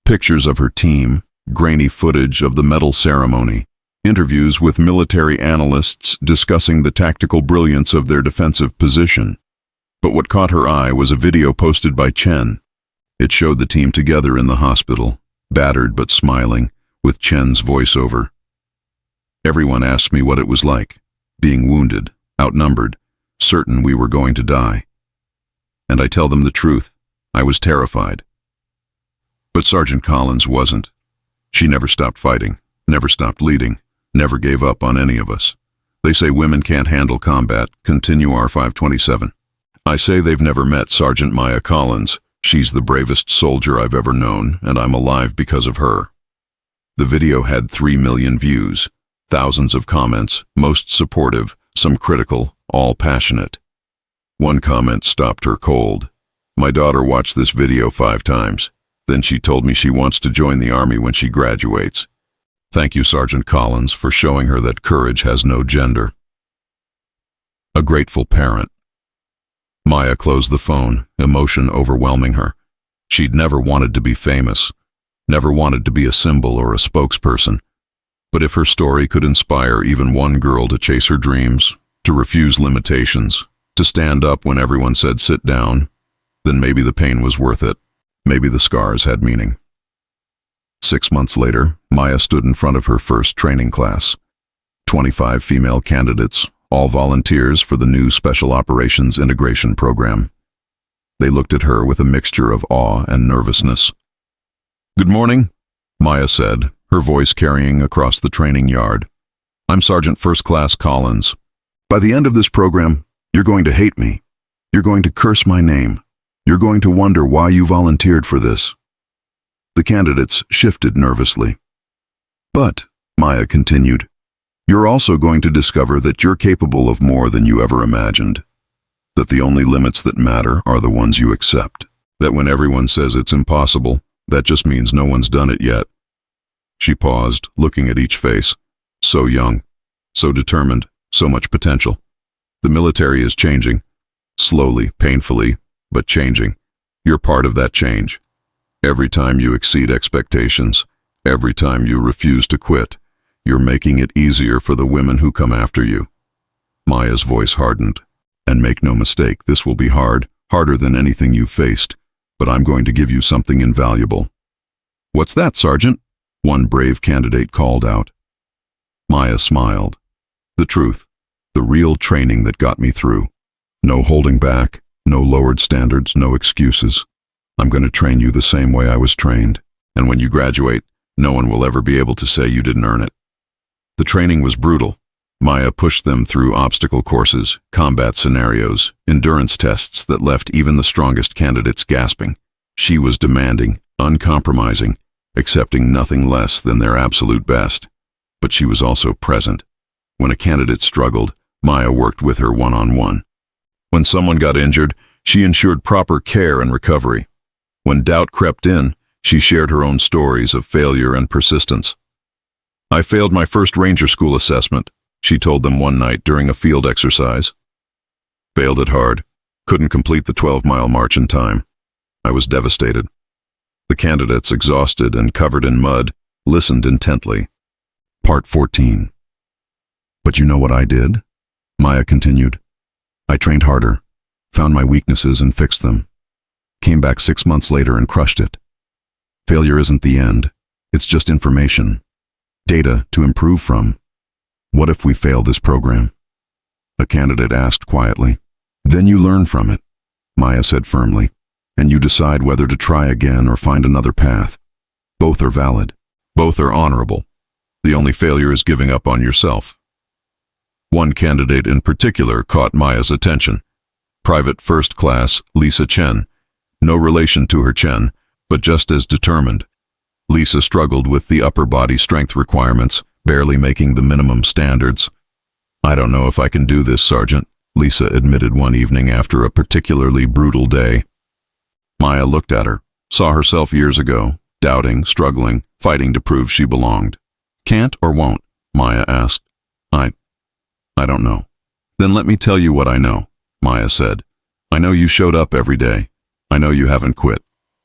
Pictures of her team, grainy footage of the medal ceremony, interviews with military analysts discussing the tactical brilliance of their defensive position. But what caught her eye was a video posted by Chen. It showed the team together in the hospital, battered but smiling, with Chen's voiceover. Everyone asked me what it was like, being wounded, outnumbered, certain we were going to die. And I tell them the truth, I was terrified. But Sergeant Collins wasn't. She never stopped fighting, never stopped leading, never gave up on any of us. They say women can't handle combat, continue R527. I say they've never met Sergeant Maya Collins. She's the bravest soldier I've ever known, and I'm alive because of her. The video had 3 million views, thousands of comments, most supportive, some critical, all passionate. One comment stopped her cold. My daughter watched this video 5 times. Then she told me she wants to join the Army when she graduates. Thank you, Sergeant Collins, for showing her that courage has no gender. A grateful parent. Maya closed the phone, emotion overwhelming her. She'd never wanted to be famous, never wanted to be a symbol or a spokesperson. But if her story could inspire even one girl to chase her dreams, to refuse limitations, to stand up when everyone said sit down, then maybe the pain was worth it. Maybe the scars had meaning. 6 months later, Maya stood in front of her first training class. 25 female candidates, all volunteers for the new Special Operations Integration Program. They looked at her with a mixture of awe and nervousness. Good morning, Maya said, her voice carrying across the training yard. I'm Sergeant First Class Collins. By the end of this program, you're going to hate me. You're going to curse my name. You're going to wonder why you volunteered for this. The candidates shifted nervously. But, Maya continued, you're also going to discover that you're capable of more than you ever imagined. That the only limits that matter are the ones you accept. That when everyone says it's impossible, That just means no one's done it yet. She paused, looking at each face. So young, so determined, so much potential. The military is changing. Slowly, painfully, but changing. You're part of that change. Every time you exceed expectations, every time you refuse to quit, you're making it easier for the women who come after you. Maya's voice hardened. And make no mistake, this will be hard, harder than anything you've faced, but I'm going to give you something invaluable. What's that, Sergeant? One brave candidate called out. Maya smiled. The truth, the real training that got me through. No holding back, no lowered standards, no excuses. I'm going to train you the same way I was trained, and when you graduate, no one will ever be able to say you didn't earn it. The training was brutal. Maya pushed them through obstacle courses, combat scenarios, endurance tests that left even the strongest candidates gasping. She was demanding, uncompromising, accepting nothing less than their absolute best. But she was also present. When a candidate struggled, Maya worked with her one-on-one. When someone got injured, she ensured proper care and recovery. When doubt crept in, she shared her own stories of failure and persistence. I failed my first Ranger School assessment, she told them one night during a field exercise. Failed it hard. Couldn't complete the 12-mile march in time. I was devastated. The candidates, exhausted and covered in mud, listened intently. Part 14. But you know what I did? Maya continued. I trained harder, found my weaknesses and fixed them. Came back 6 months later and crushed it. Failure isn't the end. It's just information. Data to improve from. What if we fail this program? A candidate asked quietly. Then you learn from it, Maya said firmly, and you decide whether to try again or find another path. Both are valid. Both are honorable. The only failure is giving up on yourself. One candidate in particular caught Maya's attention. Private First Class Lisa Chen. No relation to her Chen, but just as determined. Lisa struggled with the upper body strength requirements, barely making the minimum standards. I don't know if I can do this, Sergeant, Lisa admitted one evening after a particularly brutal day. Maya looked at her, saw herself years ago, doubting, struggling, fighting to prove she belonged. Can't or won't? Maya asked. I don't know. Then let me tell you what I know, Maya said. I know you showed up every day. I know you haven't quit.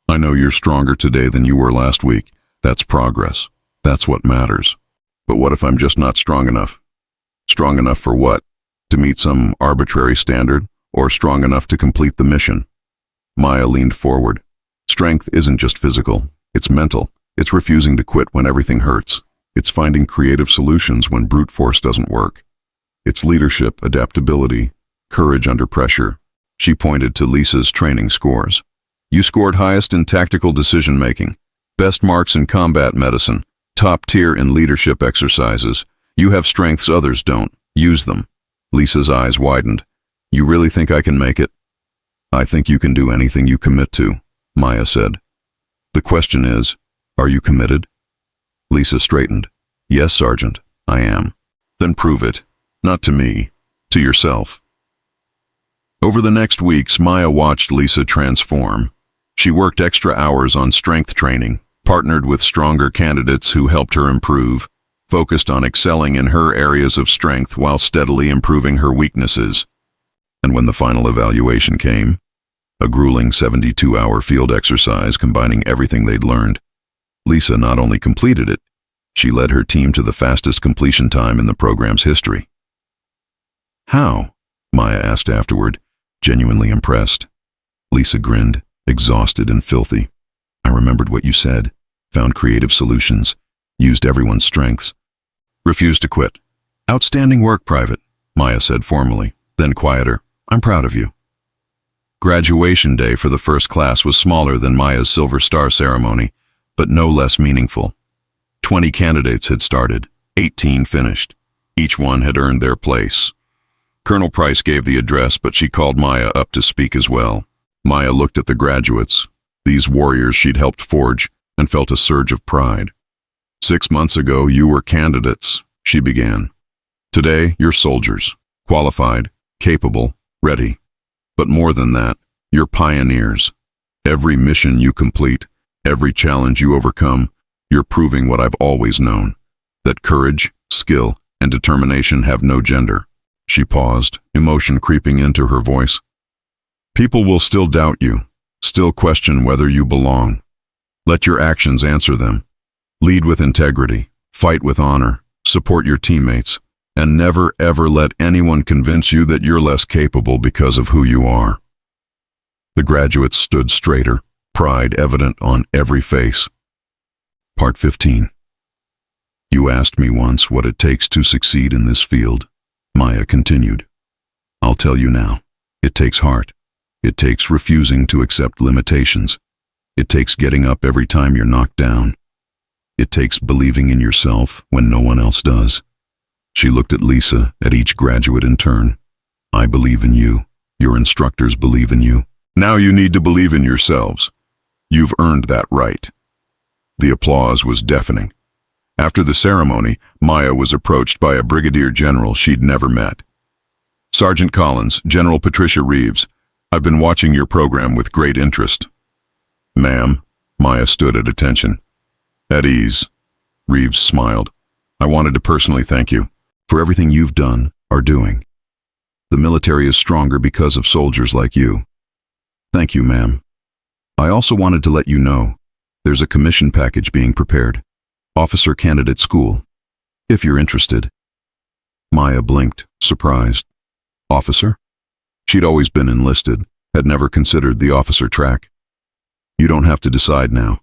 I know you're stronger today than you were last week. That's progress. That's what matters. But what if I'm just not strong enough? Strong enough for what? To meet some arbitrary standard, or strong enough to complete the mission? Maya leaned forward. Strength isn't just physical. It's mental. It's refusing to quit when everything hurts. It's finding creative solutions when brute force doesn't work. It's leadership, adaptability, courage under pressure. She pointed to Lisa's training scores. You scored highest in tactical decision-making, best marks in combat medicine, top tier in leadership exercises. You have strengths others don't. Use them. Lisa's eyes widened. You really think I can make it? I think you can do anything you commit to, Maya said. The question is, are you committed? Lisa straightened. Yes, Sergeant, I am. Then prove it. Not to me, to yourself. Over the next weeks, Maya watched Lisa transform. She worked extra hours on strength training, partnered with stronger candidates who helped her improve, focused on excelling in her areas of strength while steadily improving her weaknesses. And when the final evaluation came, a grueling 72-hour field exercise combining everything they'd learned, Lisa not only completed it, she led her team to the fastest completion time in the program's history. How? Maya asked afterward, genuinely impressed. Lisa grinned, exhausted and filthy. I remembered what you said, found creative solutions, used everyone's strengths. Refused to quit. Outstanding work, Private, Maya said formally, then quieter. I'm proud of you. Graduation day for the first class was smaller than Maya's Silver Star ceremony, but no less meaningful. 20 candidates had started, 18 finished. Each one had earned their place. Colonel Price gave the address, but she called Maya up to speak as well. Maya looked at the graduates, these warriors she'd helped forge, and felt a surge of pride. 6 months ago, you were candidates, she began. Today, you're soldiers, qualified, capable, ready. But more than that, you're pioneers. Every mission you complete, Every challenge you overcome, you're proving what I've always known, that courage, skill, and determination have no gender. She paused, emotion creeping into her voice. People will still doubt you, still question whether you belong. Let your actions answer them. Lead with integrity, fight with honor, support your teammates, and never ever let anyone convince you that you're less capable because of who you are. The graduates stood straighter, pride evident on every face. Part 15. You asked me once what it takes to succeed in this field, Maya continued. I'll tell you now. It takes heart. It takes refusing to accept limitations. It takes getting up every time you're knocked down. It takes believing in yourself when no one else does. She looked at Lisa, at each graduate in turn. I believe in you. Your instructors believe in you. Now you need to believe in yourselves. You've earned that right. The applause was deafening. After the ceremony, Maya was approached by a brigadier general she'd never met. Sergeant Collins, General Patricia Reeves, I've been watching your program with great interest. Ma'am, Maya stood at attention. At ease. Reeves smiled. I wanted to personally thank you for everything you've done, are doing. The military is stronger because of soldiers like you. Thank you, ma'am. I also wanted to let you know there's a commission package being prepared. Officer Candidate School, if you're interested. Maya blinked, surprised. Officer? She'd always been enlisted, had never considered the officer track. You don't have to decide now,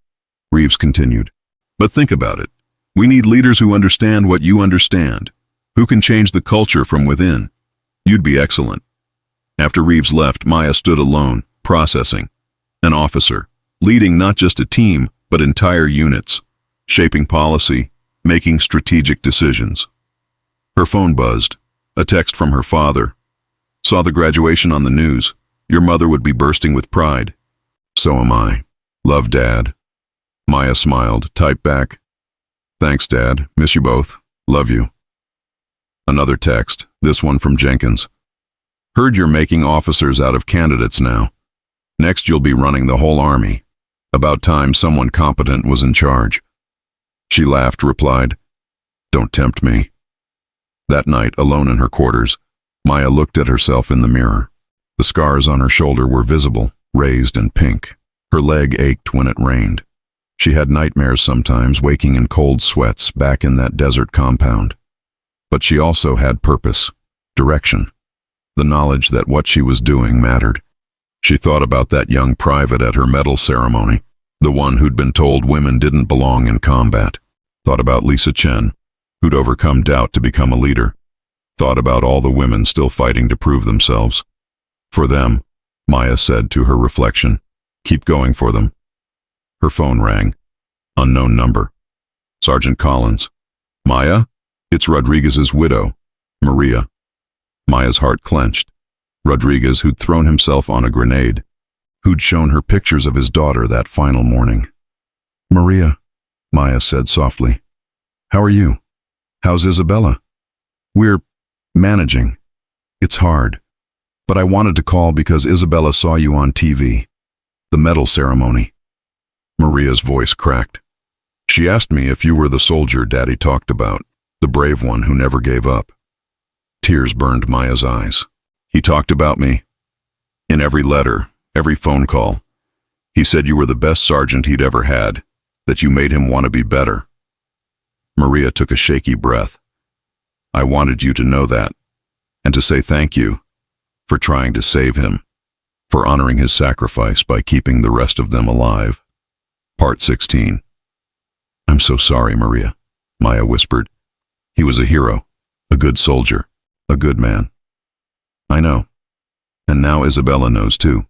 Reeves continued. But think about it. We need leaders who understand what you understand, who can change the culture from within. You'd be excellent. After Reeves left, Maya stood alone, processing. An officer, leading not just a team, but entire units, shaping policy, making strategic decisions. Her phone buzzed, a text from her father. Saw the graduation on the news. Your mother would be bursting with pride. So am I. Love, Dad. Maya smiled, typed back. Thanks, Dad. Miss you both. Love you. Another text, this one from Jenkins. Heard you're making officers out of candidates now. Next you'll be running the whole army. About time someone competent was in charge. She laughed, replied, Don't tempt me. That night, alone in her quarters, Maya looked at herself in the mirror. The scars on her shoulder were visible, raised and pink. Her leg ached when it rained. She had nightmares sometimes, waking in cold sweats back in that desert compound. But she also had purpose, direction, the knowledge that what she was doing mattered. She thought about that young private at her medal ceremony, the one who'd been told women didn't belong in combat. Thought about Lisa Chen, who'd overcome doubt to become a leader. Thought about all the women still fighting to prove themselves. For them, Maya said to her reflection, keep going for them. Her phone rang. Unknown number. Sergeant Collins. Maya? It's Rodriguez's widow, Maria. Maya's heart clenched. Rodriguez, who'd thrown himself on a grenade, who'd shown her pictures of his daughter that final morning. Maria, Maya said softly. How are you? How's Isabella? We're managing. It's hard. But I wanted to call because Isabella saw you on TV. The medal ceremony. Maria's voice cracked. She asked me if you were the soldier Daddy talked about, the brave one who never gave up. Tears burned Maya's eyes. He talked about me. In every letter, every phone call. He said you were the best sergeant he'd ever had, that you made him want to be better. Maria took a shaky breath. I wanted you to know that, and to say thank you for trying to save him, for honoring his sacrifice by keeping the rest of them alive. Part 16. I'm so sorry, Maria, Maya whispered. He was a hero, a good soldier, a good man. I know. And now Isabella knows too.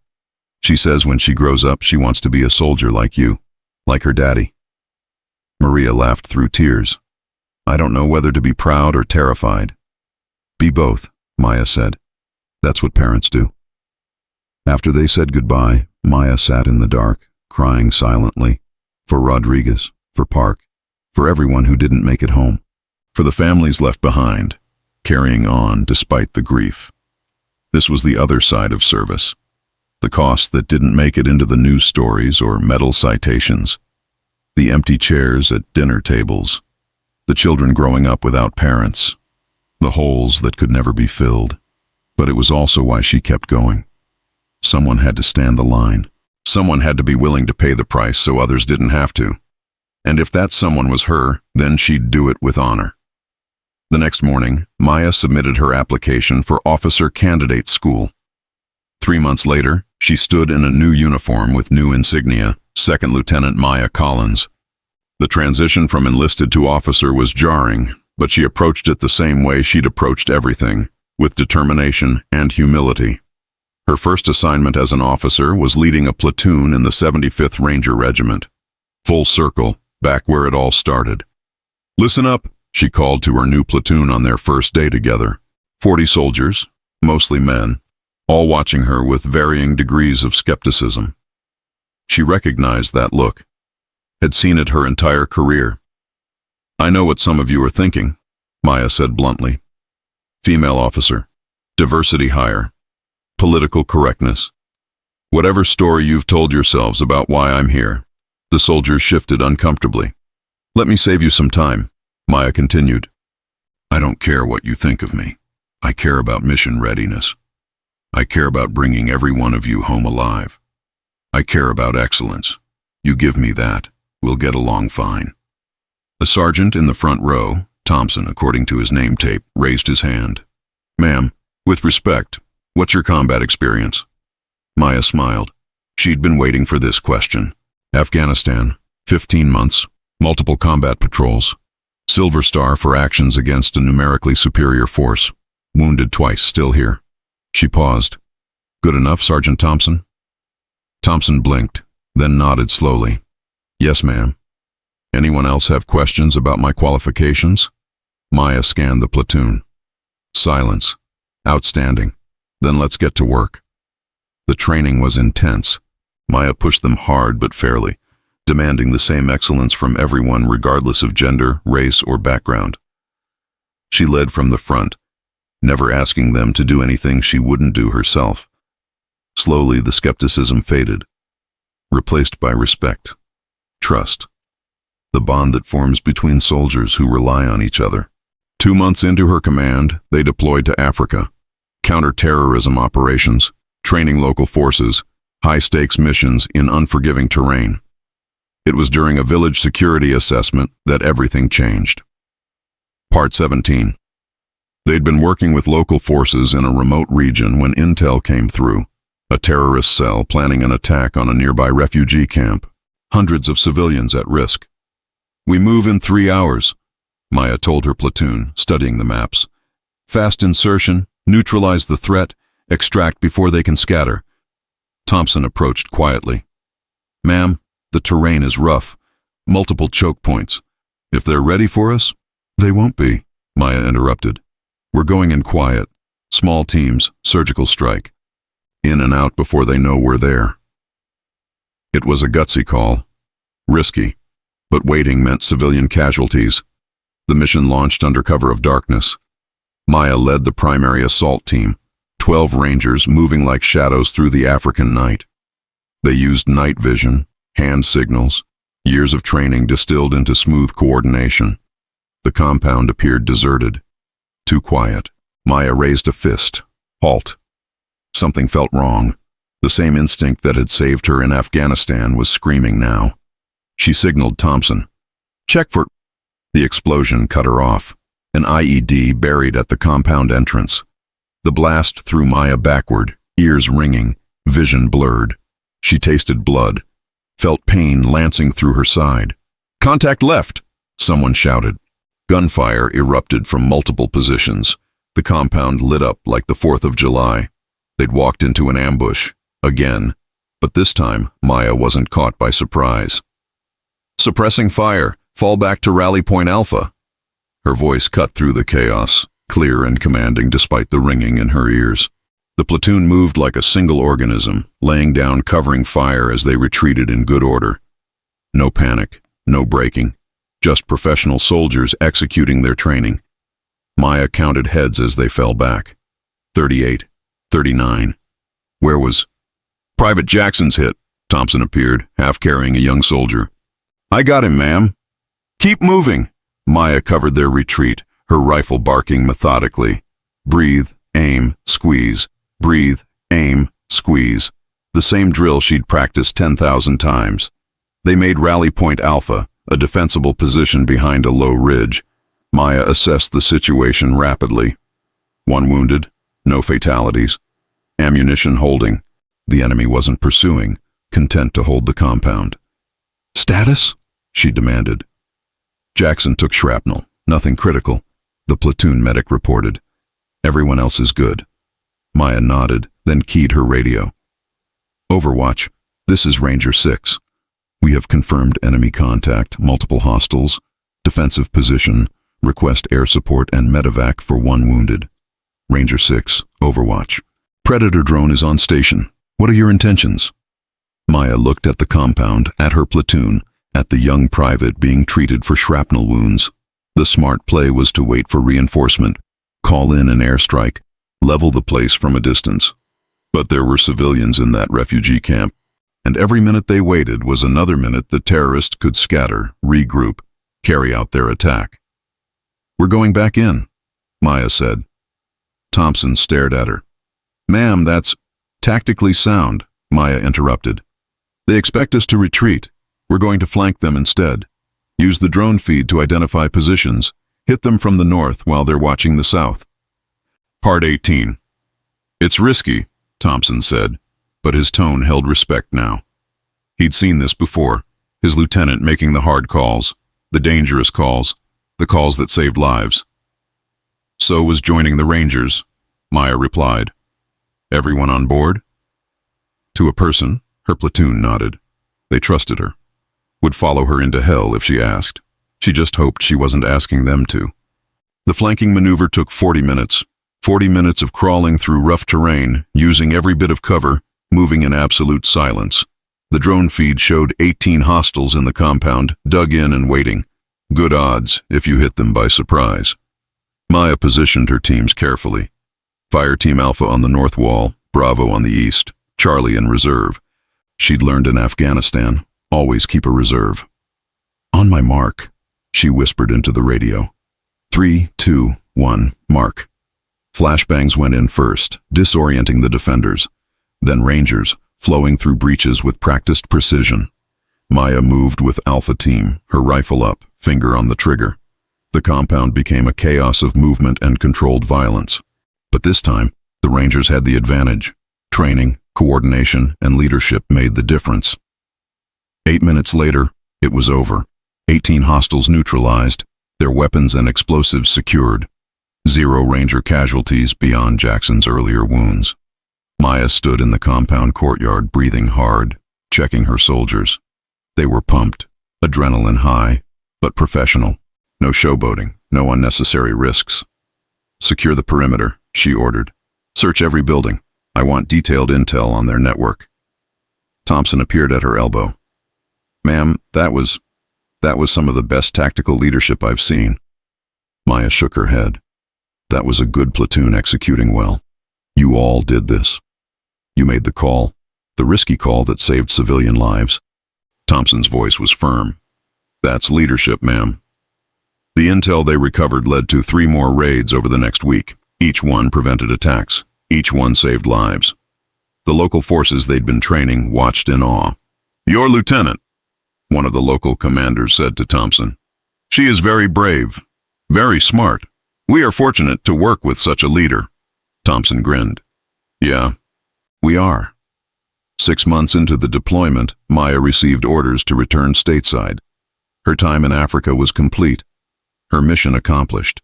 She says when she grows up she wants to be a soldier like you, like her daddy. Maria laughed through tears. I don't know whether to be proud or terrified. Be both, Maya said. That's what parents do. After they said goodbye, Maya sat in the dark, crying silently, for Rodriguez, for Park, for everyone who didn't make it home, for the families left behind, carrying on despite the grief. This was the other side of service. The cost that didn't make it into the news stories or medal citations. The empty chairs at dinner tables. The children growing up without parents. The holes that could never be filled. But it was also why she kept going. Someone had to stand the line. Someone had to be willing to pay the price so others didn't have to. And if that someone was her, then she'd do it with honor. The next morning, Maya submitted her application for officer candidate school. 3 months later, she stood in a new uniform with new insignia, Second Lieutenant Maya Collins. The transition from enlisted to officer was jarring, but she approached it the same way she'd approached everything, with determination and humility. Her first assignment as an officer was leading a platoon in the 75th Ranger Regiment. Full circle, back where it all started. "Listen up," she called to her new platoon on their first day together. 40 soldiers, mostly men, all watching her with varying degrees of skepticism. She recognized that look, had seen it her entire career. "I know what some of you are thinking," Maya said bluntly. "Female officer, diversity hire, political correctness. Whatever story you've told yourselves about why I'm here." The soldiers shifted uncomfortably. "Let me save you some time," Maya continued. "I don't care what you think of me. I care about mission readiness. I care about bringing every one of you home alive. I care about excellence. You give me that, we'll get along fine." A sergeant in the front row, Thompson according to his name tape, raised his hand. "Ma'am, with respect, what's your combat experience?" Maya smiled. She'd been waiting for this question. "Afghanistan, 15 months, multiple combat patrols. Silver Star for actions against a numerically superior force. Wounded twice, still here." She paused. "Good enough, Sergeant Thompson?" Thompson blinked, then nodded slowly. "Yes, ma'am." "Anyone else have questions about my qualifications?" Maya scanned the platoon. Silence. "Outstanding. Then let's get to work." The training was intense. Maya pushed them hard but fairly, demanding the same excellence from everyone regardless of gender, race, or background. She led from the front, never asking them to do anything she wouldn't do herself. Slowly, the skepticism faded, replaced by respect, trust, the bond that forms between soldiers who rely on each other. 2 months into her command, they deployed to Africa. Counter-terrorism operations, training local forces, high-stakes missions in unforgiving terrain. It was during a village security assessment that everything changed. Part 17. They'd been working with local forces in a remote region when intel came through. A terrorist cell planning an attack on a nearby refugee camp. Hundreds of civilians at risk. "We move in 3 hours," Maya told her platoon, studying the maps. "Fast insertion, neutralize the threat, extract before they can scatter." Thompson approached quietly. "Ma'am, the terrain is rough. Multiple choke points. If they're ready for us?" "They won't be," Maya interrupted. "We're going in quiet. Small teams, surgical strike. In and out before they know we're there." It was a gutsy call. Risky. But waiting meant civilian casualties. The mission launched under cover of darkness. Maya led the primary assault team, 12 Rangers moving like shadows through the African night. They used night vision, hand signals, years of training distilled into smooth coordination. The compound appeared deserted. Too quiet. Maya raised a fist. Halt. Something felt wrong. The same instinct that had saved her in Afghanistan was screaming now. She signaled Thompson. "Check for—" The explosion cut her off. An IED buried at the compound entrance. The blast threw Maya backward, ears ringing, vision blurred. She tasted blood, felt pain lancing through her side. "Contact left!" someone shouted. Gunfire erupted from multiple positions. The compound lit up like the 4th of July. They'd walked into an ambush, again, but this time Maya wasn't caught by surprise. "Suppressing fire, fall back to Rally Point Alpha." Her voice cut through the chaos, clear and commanding despite the ringing in her ears. The platoon moved like a single organism, laying down covering fire as they retreated in good order. No panic, no breaking, just professional soldiers executing their training. Maya counted heads as they fell back. 38, 39. Where was... Private Jackson's hit. Thompson appeared, half carrying a young soldier. I got him, ma'am. Keep moving. Maya covered their retreat, her rifle barking methodically. Breathe, aim, squeeze. Breathe, aim, squeeze. The same drill she'd practiced 10,000 times. They made Rally Point Alpha, a defensible position behind a low ridge. Maya assessed the situation rapidly. 1 wounded, no fatalities. Ammunition holding. The enemy wasn't pursuing, content to hold the compound. Status? She demanded. Jackson took shrapnel, nothing critical. The platoon medic reported. Everyone else is good. Maya nodded, then keyed her radio. Overwatch, this is Ranger 6. We have confirmed enemy contact, multiple hostiles, defensive position, request air support and medevac for 1 wounded. Ranger 6, Overwatch. Predator drone is on station. What are your intentions? Maya looked at the compound, at her platoon, at the young private being treated for shrapnel wounds. The smart play was to wait for reinforcement, call in an airstrike, level the place from a distance. But there were civilians in that refugee camp, and every minute they waited was another minute the terrorists could scatter, regroup, carry out their attack. We're going back in, Maya said. Thompson stared at her. Ma'am, that's tactically sound, Maya interrupted. They expect us to retreat. We're going to flank them instead. Use the drone feed to identify positions. Hit them from the north while they're watching the south. Part 18. It's risky, Thompson said, but his tone held respect now. He'd seen this before, his lieutenant making the hard calls, the dangerous calls, the calls that saved lives. So was joining the Rangers, Maya replied. Everyone on board? To a person, her platoon nodded. They trusted her. Would follow her into hell if she asked. She just hoped she wasn't asking them to. The flanking maneuver took 40 minutes. 40 minutes of crawling through rough terrain, using every bit of cover, moving in absolute silence. The drone feed showed 18 hostiles in the compound, dug in and waiting. Good odds if you hit them by surprise. Maya positioned her teams carefully. Fire Team Alpha on the north wall, Bravo on the east, Charlie in reserve. She'd learned in Afghanistan, always keep a reserve. On my mark, she whispered into the radio. 3, 2, 1, mark. Flashbangs went in first, disorienting the defenders. Then Rangers, flowing through breaches with practiced precision. Maya moved with Alpha Team, her rifle up, finger on the trigger. The compound became a chaos of movement and controlled violence. But this time, the Rangers had the advantage. Training, coordination, and leadership made the difference. 8 minutes later, it was over. 18 hostiles neutralized, their weapons and explosives secured. 0 Ranger casualties beyond Jackson's earlier wounds. Maya stood in the compound courtyard breathing hard, checking her soldiers. They were pumped, adrenaline high, but professional. No showboating, no unnecessary risks. Secure the perimeter, she ordered. Search every building. I want detailed intel on their network. Thompson appeared at her elbow. Ma'am, that was some of the best tactical leadership I've seen. Maya shook her head. That was a good platoon executing well. You all did this. You made the call, the risky call that saved civilian lives. Thompson's voice was firm. That's leadership, ma'am. The intel they recovered led to 3 more raids over the next week. Each one prevented attacks. Each one saved lives. The local forces they'd been training watched in awe. Your lieutenant, one of the local commanders said to Thompson. She is very brave, very smart. We are fortunate to work with such a leader. Thompson grinned. Yeah, we are. 6 months into the deployment, Maya received orders to return stateside. Her time in Africa was complete. Her mission accomplished.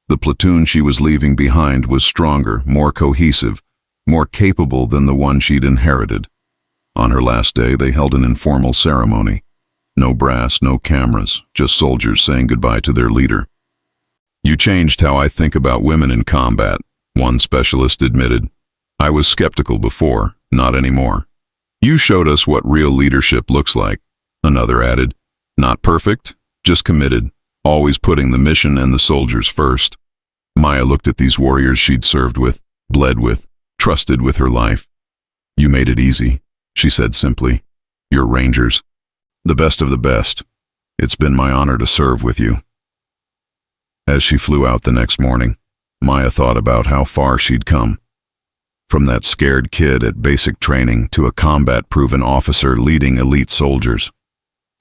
The platoon she was leaving behind was stronger, more cohesive, more capable than the one she'd inherited. On her last day, they held an informal ceremony. No brass, no cameras, just soldiers saying goodbye to their leader. You changed how I think about women in combat, one specialist admitted. I was skeptical before, not anymore. You showed us what real leadership looks like, another added. Not perfect, just committed, always putting the mission and the soldiers first. Maya looked at these warriors she'd served with, bled with, trusted with her life. You made it easy. she said simply. "You're Rangers. The best of the best. It's been my honor to serve with you." As she flew out the next morning, Maya thought about how far she'd come. From that scared kid at basic training to a combat-proven officer leading elite soldiers.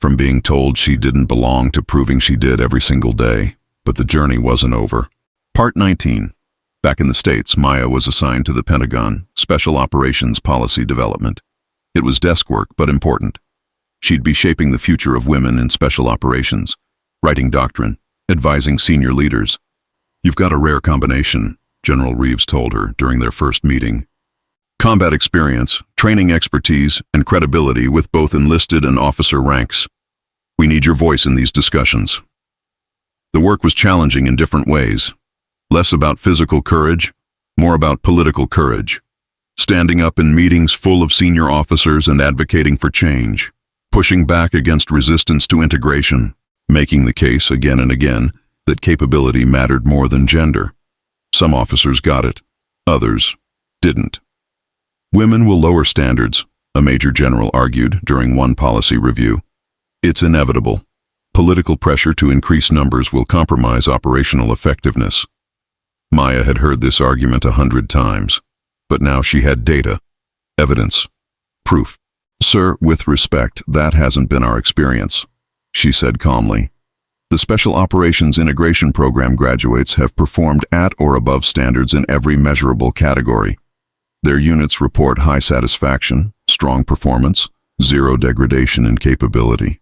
From being told she didn't belong to proving she did every single day. But the journey wasn't over. Part 19. Back in the States, Maya was assigned to the Pentagon, Special Operations Policy Development. It was desk work, but important. She'd be shaping the future of women in special operations, writing doctrine, advising senior leaders. "You've got a rare combination," General Reeves told her during their first meeting. "Combat experience, training expertise, and credibility with both enlisted and officer ranks. We need your voice in these discussions." The work was challenging in different ways. Less about physical courage, more about political courage. Standing up in meetings full of senior officers and advocating for change. Pushing back against resistance to integration. Making the case again and again that capability mattered more than gender. Some officers got it, others didn't. "Women will lower standards," a major general argued during one policy review. "It's inevitable. Political pressure to increase numbers will compromise operational effectiveness." Maya had heard this argument 100 times, but now she had data, evidence, proof. "Sir, with respect, that hasn't been our experience," she said calmly. "The Special Operations Integration Program graduates have performed at or above standards in every measurable category. Their units report high satisfaction, strong performance, zero degradation in capability."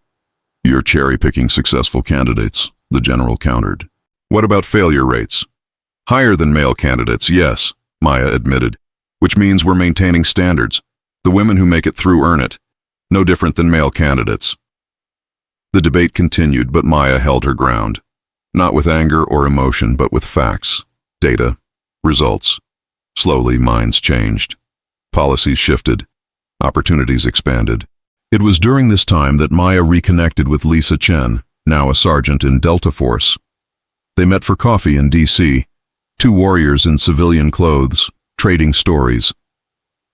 "You're cherry-picking successful candidates," the general countered. "What about failure rates?" "Higher than male candidates, yes," Maya admitted, "which means we're maintaining standards. The women who make it through earn it. No different than male candidates." The debate continued, but Maya held her ground. Not with anger or emotion, but with facts, data, results. Slowly, minds changed. Policies shifted. Opportunities expanded. It was during this time that Maya reconnected with Lisa Chen, now a sergeant in Delta Force. They met for coffee in D.C., two warriors in civilian clothes, trading stories.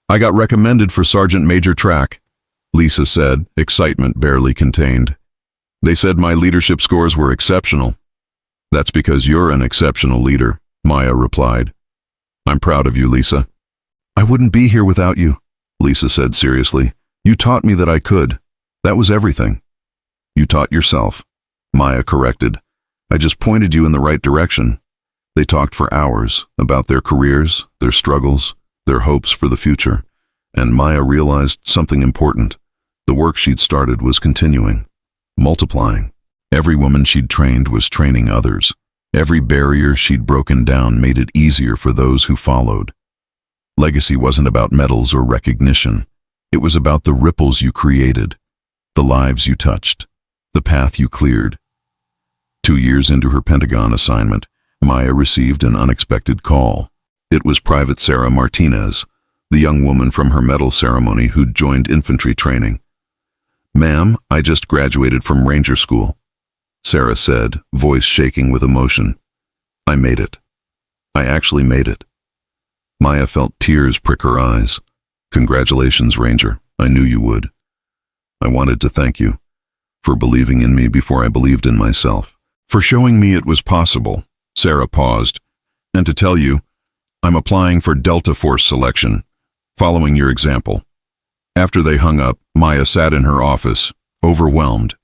"I got recommended for Sergeant Major Track," Lisa said, excitement barely contained. "They said my leadership scores were exceptional." "That's because you're an exceptional leader," Maya replied. "I'm proud of you, Lisa." "I wouldn't be here without you," Lisa said seriously. "You taught me that I could. That was everything." "You taught yourself," Maya corrected. "I just pointed you in the right direction." They talked for hours about their careers, their struggles, their hopes for the future, and Maya realized something important. The work she'd started was continuing, multiplying. Every woman she'd trained was training others. Every barrier she'd broken down made it easier for those who followed. Legacy wasn't about medals or recognition. It was about the ripples you created, the lives you touched, the path you cleared. 2 years into her Pentagon assignment, Maya received an unexpected call. It was Private Sarah Martinez, the young woman from her medal ceremony who'd joined infantry training. "Ma'am, I just graduated from Ranger School," Sarah said, voice shaking with emotion. "I made it. I actually made it." Maya felt tears prick her eyes. "Congratulations, Ranger. I knew you would. I wanted to thank you for believing in me before I believed in myself, for showing me it was possible." Sarah paused. "And to tell you, I'm applying for Delta Force selection, following your example." After they hung up, Maya sat in her office, overwhelmed.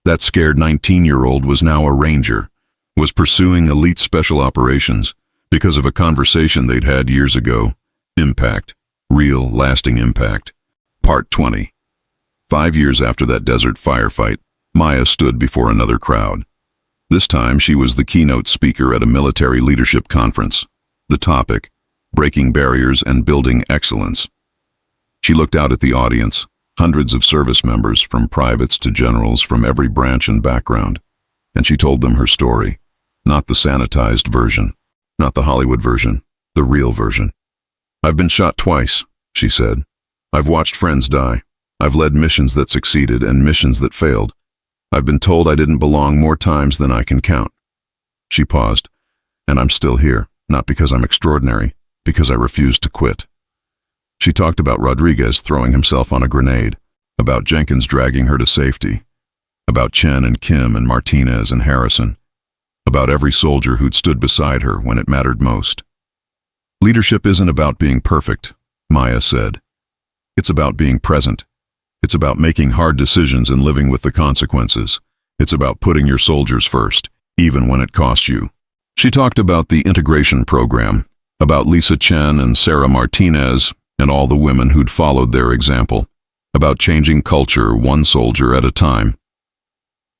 That scared 19-year-old was now a Ranger, was pursuing elite special operations because of a conversation they'd had years ago. Impact. Real, lasting impact. Part 20. 5 years after that desert firefight, Maya stood before another crowd. This time she was the keynote speaker at a military leadership conference. The topic, breaking barriers and building excellence. She looked out at the audience, hundreds of service members, from privates to generals from every branch and background, and she told them her story. Not the sanitized version, not the Hollywood version, the real version. "I've been shot twice," she said. "I've watched friends die. I've led missions that succeeded and missions that failed. I've been told I didn't belong more times than I can count." She paused. "And I'm still here, not because I'm extraordinary, because I refused to quit." She talked about Rodriguez throwing himself on a grenade, about Jenkins dragging her to safety, about Chen and Kim and Martinez and Harrison, about every soldier who'd stood beside her when it mattered most. Leadership isn't about being perfect, Maya said. It's about being present. It's about making hard decisions and living with the consequences. It's about putting your soldiers first, even when it costs you. She talked about the integration program, about Lisa Chen and Sarah Martinez and all the women who'd followed their example, about changing culture one soldier at a time.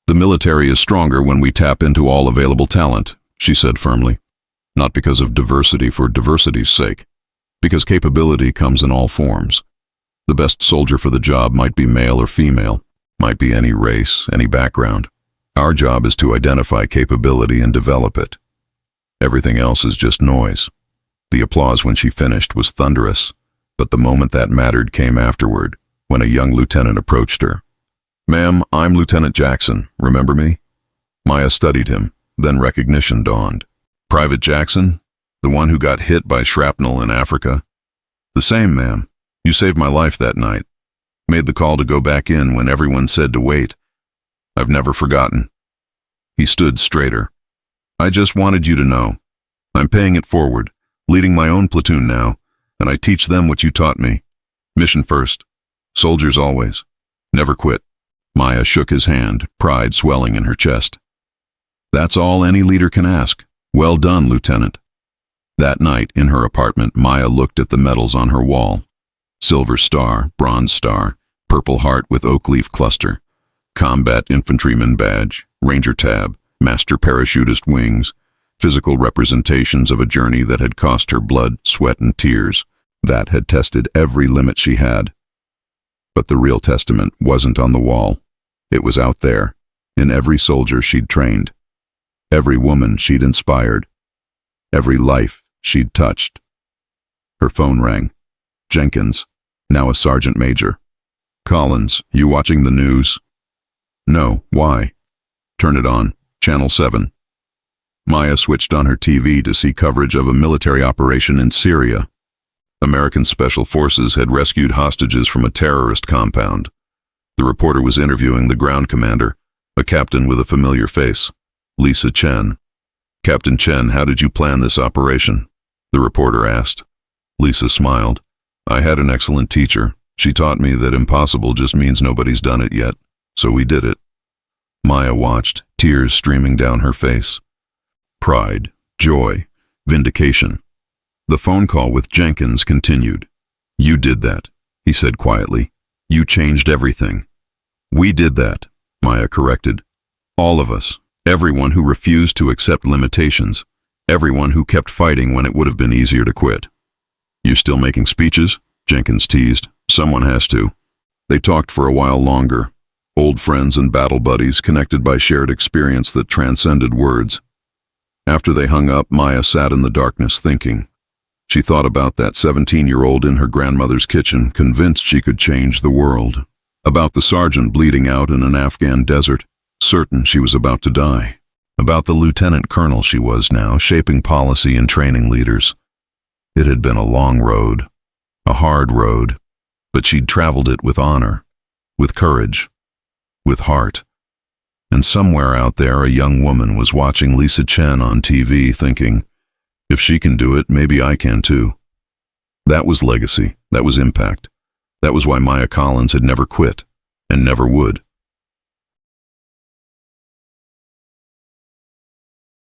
The military is stronger when we tap into all available talent, she said firmly. Not because of diversity for diversity's sake, because capability comes in all forms. The best soldier for the job might be male or female, might be any race, any background. Our job is to identify capability and develop it. Everything else is just noise. The applause when she finished was thunderous, but the moment that mattered came afterward, when a young lieutenant approached her. "Ma'am, I'm Lieutenant Jackson, remember me?" Maya studied him, then recognition dawned. "Private Jackson? The one who got hit by shrapnel in Africa?" "The same, ma'am. You saved my life that night. Made the call to go back in when everyone said to wait. I've never forgotten." He stood straighter. "I just wanted you to know. I'm paying it forward, leading my own platoon now, and I teach them what you taught me. Mission first. Soldiers always. Never quit." Maya shook his hand, pride swelling in her chest. "That's all any leader can ask. Well done, Lieutenant." That night, in her apartment, Maya looked at the medals on her wall. Silver Star, Bronze Star, Purple Heart with Oak Leaf Cluster, Combat Infantryman Badge, Ranger Tab, Master Parachutist Wings, physical representations of a journey that had cost her blood, sweat, and tears, that had tested every limit she had. But the real testament wasn't on the wall. It was out there, in every soldier she'd trained, every woman she'd inspired, every life she'd touched. Her phone rang. Jenkins, now a sergeant major. "Collins, you watching the news?" "No, why?" "Turn it on, Channel 7. Maya switched on her TV to see coverage of a military operation in Syria. American Special Forces had rescued hostages from a terrorist compound. The reporter was interviewing the ground commander, a captain with a familiar face, Lisa Chen. "Captain Chen, how did you plan this operation?" the reporter asked. Lisa smiled. "I had an excellent teacher. She taught me that impossible just means nobody's done it yet, so we did it." Maya watched, tears streaming down her face. Pride, joy, vindication. The phone call with Jenkins continued. "You did that," he said quietly. "You changed everything." "We did that," Maya corrected. "All of us. Everyone who refused to accept limitations. Everyone who kept fighting when it would have been easier to quit." "You still making speeches?" Jenkins teased. "Someone has to." They talked for a while longer. Old friends and battle buddies connected by shared experience that transcended words. After they hung up, Maya sat in the darkness thinking. She thought about that 17-year-old in her grandmother's kitchen, convinced she could change the world. About the sergeant bleeding out in an Afghan desert, certain she was about to die. About the lieutenant colonel she was now, shaping policy and training leaders. It had been a long road, a hard road, but she'd traveled it with honor, with courage, with heart. And somewhere out there a young woman was watching Lisa Chen on TV thinking, if she can do it, maybe I can too. That was legacy. That was impact. That was why Maya Collins had never quit, and never would.